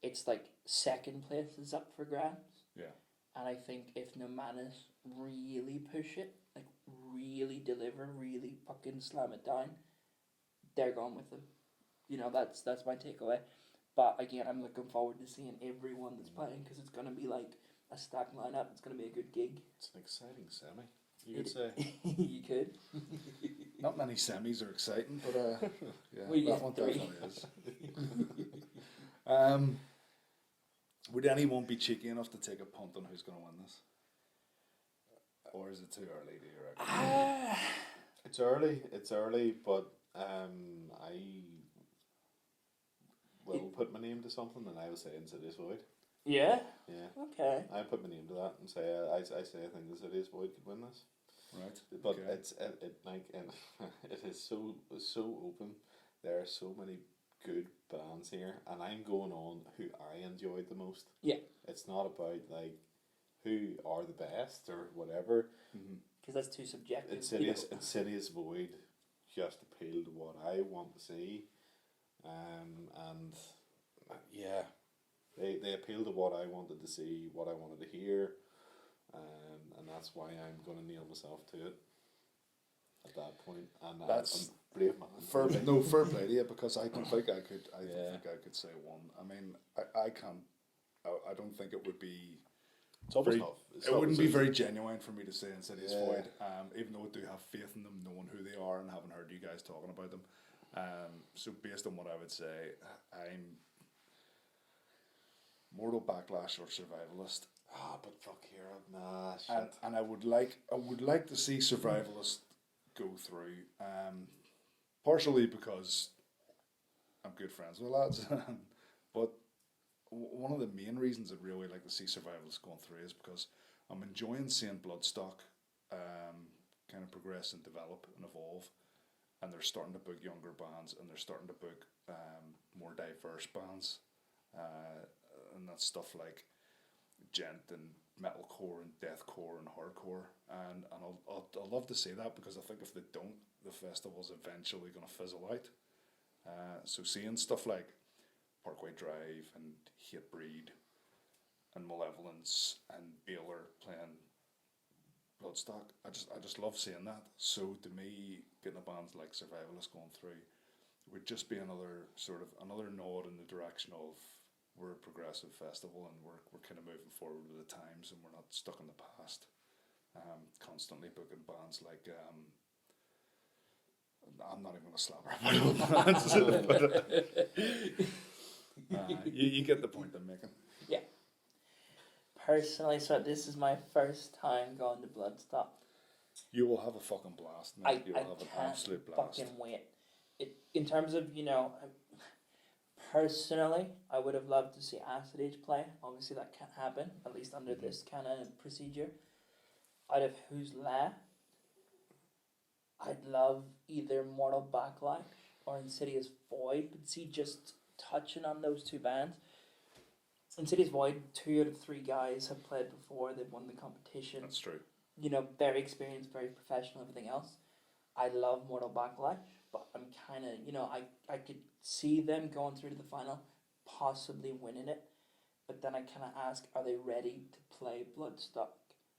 it's like second place is up for grabs. Yeah. And I think if Nomadis really push it, really deliver, really fucking slam it down, they're going with them. That's my takeaway. But again, I'm looking forward to seeing everyone that's playing, because it's going to be like a stacked lineup. It's going to be a good gig. It's an exciting semi, you could say. You could. Not many semis are exciting, but yeah, that one 3. definitely is. Would anyone be cheeky enough to take a punt on who's going to win this? Or is it too early, do you reckon? It's early, but I will put my name to something, and I will say Insidious Void. Yeah. Yeah. Okay. I put my name to that and say I say I think Insidious Void could win this. Right. But okay. it like it is so open. There are so many good bands here, and I'm going on who I enjoyed the most. Yeah. It's not about like who are the best or whatever. Because that's too subjective. Insidious Void just appealed to what I want to see, and yeah, they appeal to what I wanted to see, what I wanted to hear, and that's why I'm going to nail myself to it at that point. And That's I'm brave man. fair play to you, because I don't think I could. I don't think I could say one. I mean, I can't. I don't think it would be. It's almost not. It wouldn't be very genuine for me to say Insidious Void, even though I do have faith in them, knowing who they are and having heard you guys talking about them. So based on what I would say, I'm Mortal Backlash or Survivalist. But fuck here, nah, shit. And I would like to see Survivalist go through. Partially because I'm good friends with the lads, but one of the main reasons I'd really like to see Survivalist going through is because I'm enjoying seeing Bloodstock kind of progress and develop and evolve, and they're starting to book younger bands, and they're starting to book more diverse bands, and that's stuff like gent and metalcore and deathcore and hardcore, and I'll love to see that, because I think if they don't, the festival's eventually going to fizzle out. So seeing stuff like Parkway Drive and Hatebreed and Malevolence and Baylor playing Bloodstock, I just love seeing that. So to me, getting a band like Survivalist going through would just be another nod in the direction of we're a progressive festival, and we're kind of moving forward with the times, and we're not stuck in the past. Constantly booking bands like I'm not even going to slap her. You get the point I'm making. Yeah. Personally, so this is my first time going to Bloodstock. You will have a fucking blast, mate. You will have an absolute blast. Fucking wait. In terms of, personally, I would have loved to see Acid Age play. Obviously, that can't happen, at least under this kind of procedure. Out of who's left, I'd love either Mortal Backlash or Insidious Void, but see, just touching on those two bands. Insidious Void, 2 out of 3 guys have played before, they've won the competition. That's true. Very experienced, very professional, everything else. I love Mortal Backlash, but I'm kind of, I could see them going through to the final, possibly winning it, but then I kind of ask, are they ready to play Bloodstock?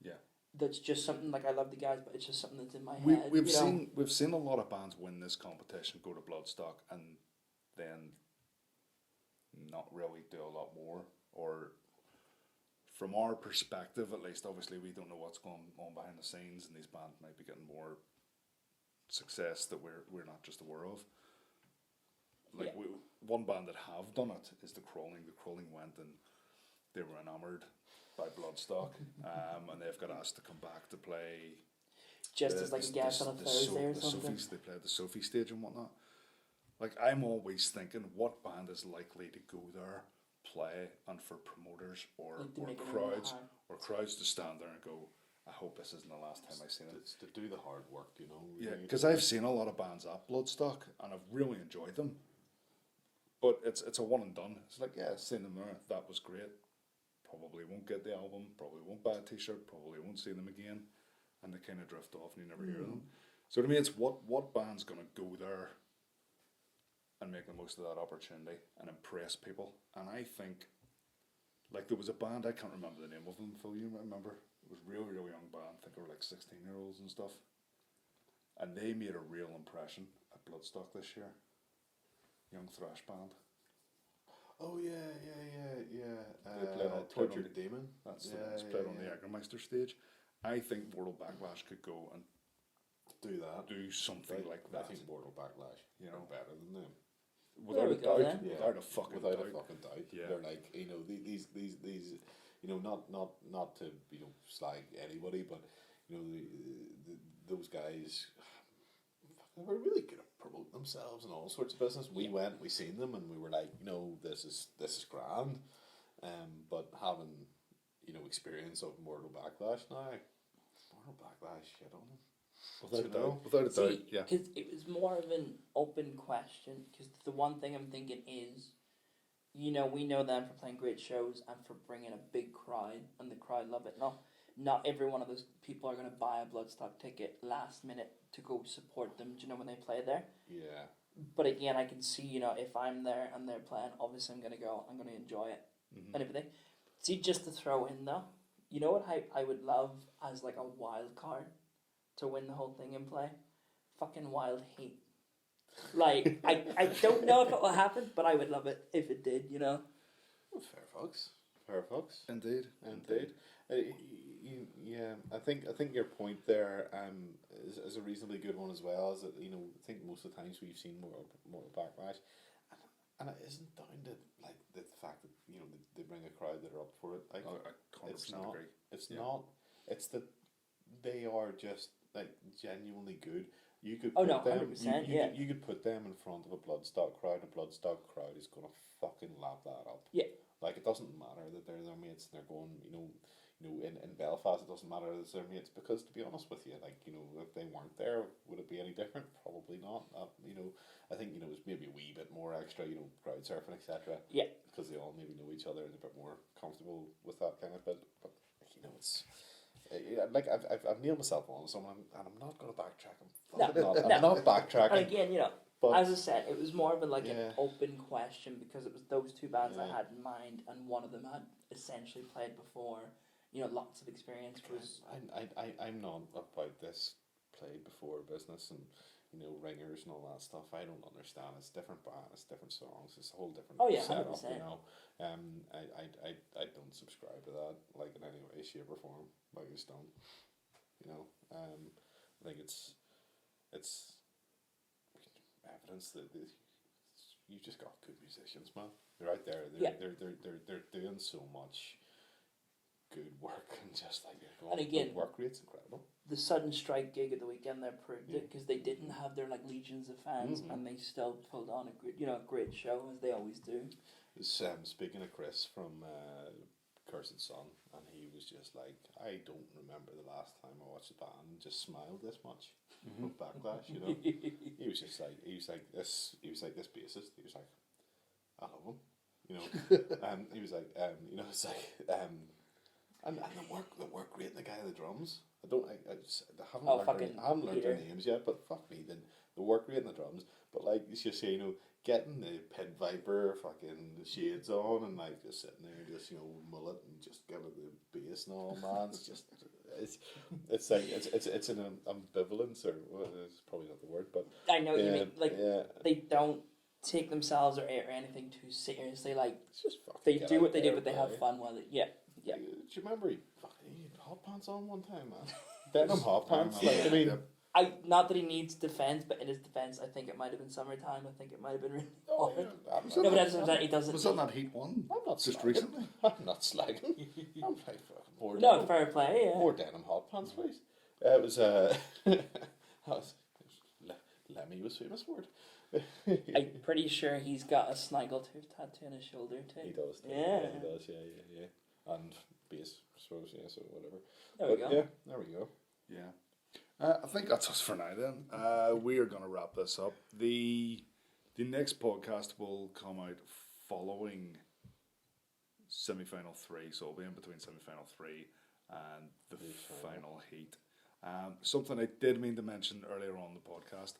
Yeah. That's just something, like, I love the guys, but it's just something that's in my head. We've seen a lot of bands win this competition, go to Bloodstock, and then not really do a lot more, or from our perspective at least, obviously we don't know what's going on behind the scenes, and these bands might be getting more success that we're not just aware of. Like, one band that have done it is The Crawling. The Crawling went and they were enamoured by Bloodstock, and they've got asked to come back to play just as like a guest on a Thursday or something. They played the Sophie stage and whatnot. Like, I'm always thinking, what band is likely to go there, play, and for promoters or crowds to stand there and go, I hope this isn't the last time I've seen it. It's to do the hard work, Yeah, because I've seen a lot of bands at Bloodstock, and I've really enjoyed them. But it's a one and done. It's like, yeah, seen them there, that was great. Probably won't get the album, probably won't buy a t-shirt, probably won't see them again, and they kind of drift off and you never hear them. So to me, it's what band's going to go there and make the most of that opportunity and impress people. And I think, like, there was a band, I can't remember the name of them, Phil, you remember? It was a really, really young band, I think they were like 16-year-olds and stuff. And they made a real impression at Bloodstock this year. Young thrash band. Oh yeah. They played on Torture the Demon. That's the one that's played on the Jägermeister stage. I think Mortal Backlash could go and do something like that. I think Mortal Backlash are better than them. Without a doubt. Without a fucking doubt. Yeah. They're like, these not to slag anybody, but those guys, They were really good at promoting themselves and all sorts of business. We went, we seen them, and we were like, this is grand. But having, experience of Mortal Backlash now, Mortal Backlash, shit on them. Without a doubt, yeah. Because it was more of an open question. Because the one thing I'm thinking is, we know them for playing great shows and for bringing a big crowd, and the crowd love it. Not every one of those people are going to buy a Bloodstock ticket last minute to go support them, when they play there. Yeah. But again, I can see, if I'm there and they're playing, obviously I'm going to go, I'm going to enjoy it and everything. See, just to throw in though, you know what I would love as like a wild card to win the whole thing in play? Fucking Wild Heat. Like, I don't know if it will happen, but I would love it if it did, Fair fucks. Indeed. Yeah, I think your point there is a reasonably good one as well. Is that I think most of the times we've seen more backlash, and it isn't down to like the fact that they bring a crowd that are up for it. Like, I 100% it's not. agree. It's not. It's that they are just like genuinely good. You could Oh, put no, them. 100%, You could put them in front of a Bloodstock crowd. A Bloodstock crowd is gonna fucking lap that up. Yeah. Like, it doesn't matter that they're their mates and they're going, in Belfast, it doesn't matter that it's their mates, because to be honest with you, like, if they weren't there, would it be any different? Probably not. I think, it's maybe a wee bit more extra, crowd surfing, etc. Yeah. Because they all maybe know each other and a bit more comfortable with that kind of bit. But, it's... like, I've nailed myself on someone, and I'm not going to backtrack. I'm not backtracking. And again, but, as I said, it was more of an open question, because it was those two bands I had in mind, and one of them had essentially played before. Lots of experience was. I'm not about this played before business and ringers and all that stuff. I don't understand. It's different band, it's different songs, it's a whole different setup. 100%. I don't subscribe to that like in any way, shape or form. I just don't. I think it's evidence that you just got good musicians, man. They're out there. They're doing so much good work, and just like the work rate's incredible. The Sudden Strike gig at the weekend there proved it, because they didn't have their like legions of fans, and they still pulled on a great show, as they always do. Speaking of Chris from Cursed Son, and he was just like, I don't remember the last time I watched a band and just smiled this much with Backlash. He was just like, this bassist. He was like, I love him. And he was like, it's like, and the work rate in the guy on the drums. I haven't learned their names yet, but fuck me, then the work rate in the drums. But like, it's just getting the Pit Viper fucking shades on, and like just sitting there, just mullet and just giving the bass and all, man. It's just it's like it's an ambivalence, or it's probably not the word, but I know what you mean. Like, they don't take themselves or anything too seriously. Like, it's just they do what they do, but they have fun with it. Yeah. Do you remember he had hot pants on one time, man? Denim hot pants. Like, I mean, not that he needs defense, but in his defense, I think it might have been summertime. I think it might have been really hot. No, but he doesn't. Was that not Heat 1? I'm not just slagging. recently. I'm not slagging. I'm like more. No, fair play. Yeah. More denim hot pants, please. It was Lemmy was famous for it. I'm pretty sure he's got a snaggletooth tattoo on his shoulder too. He does. Yeah. He does. Yeah. And bass, I suppose. Yeah. So whatever. There we go. Yeah. There we go. Yeah. I think that's us for now then. We are going to wrap this up. The next podcast will come out following semi-final 3, so it'll be in between semi-final 3 and the final heat. Something I did mean to mention earlier on the podcast,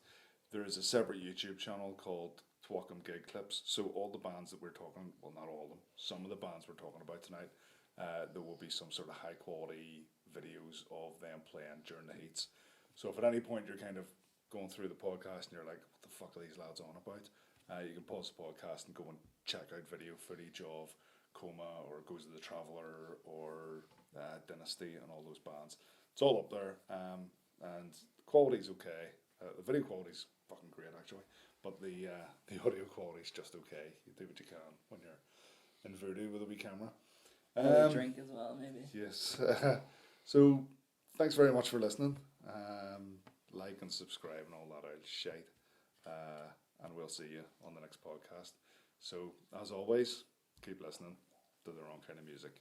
there is a separate YouTube channel called TWKOM Gig Clips, so all the bands that we're talking, well, not all of them, some of the bands we're talking about tonight, there will be some sort of high quality videos of them playing during the heats. So if at any point you're kind of going through the podcast and you're like, what the fuck are these lads on about? You can pause the podcast and go and check out video footage of Coma or Goes to the Traveller or Dynasty and all those bands. It's all up there, and the quality's okay. The video quality's fucking great actually, but the audio quality's just okay. You do what you can when you're in Voodoo with a wee camera. Drink as well, maybe. Yes. So, thanks very much for listening. like and subscribe and all that old shite. And we'll see you on the next podcast. So, as always, keep listening to the wrong kind of music.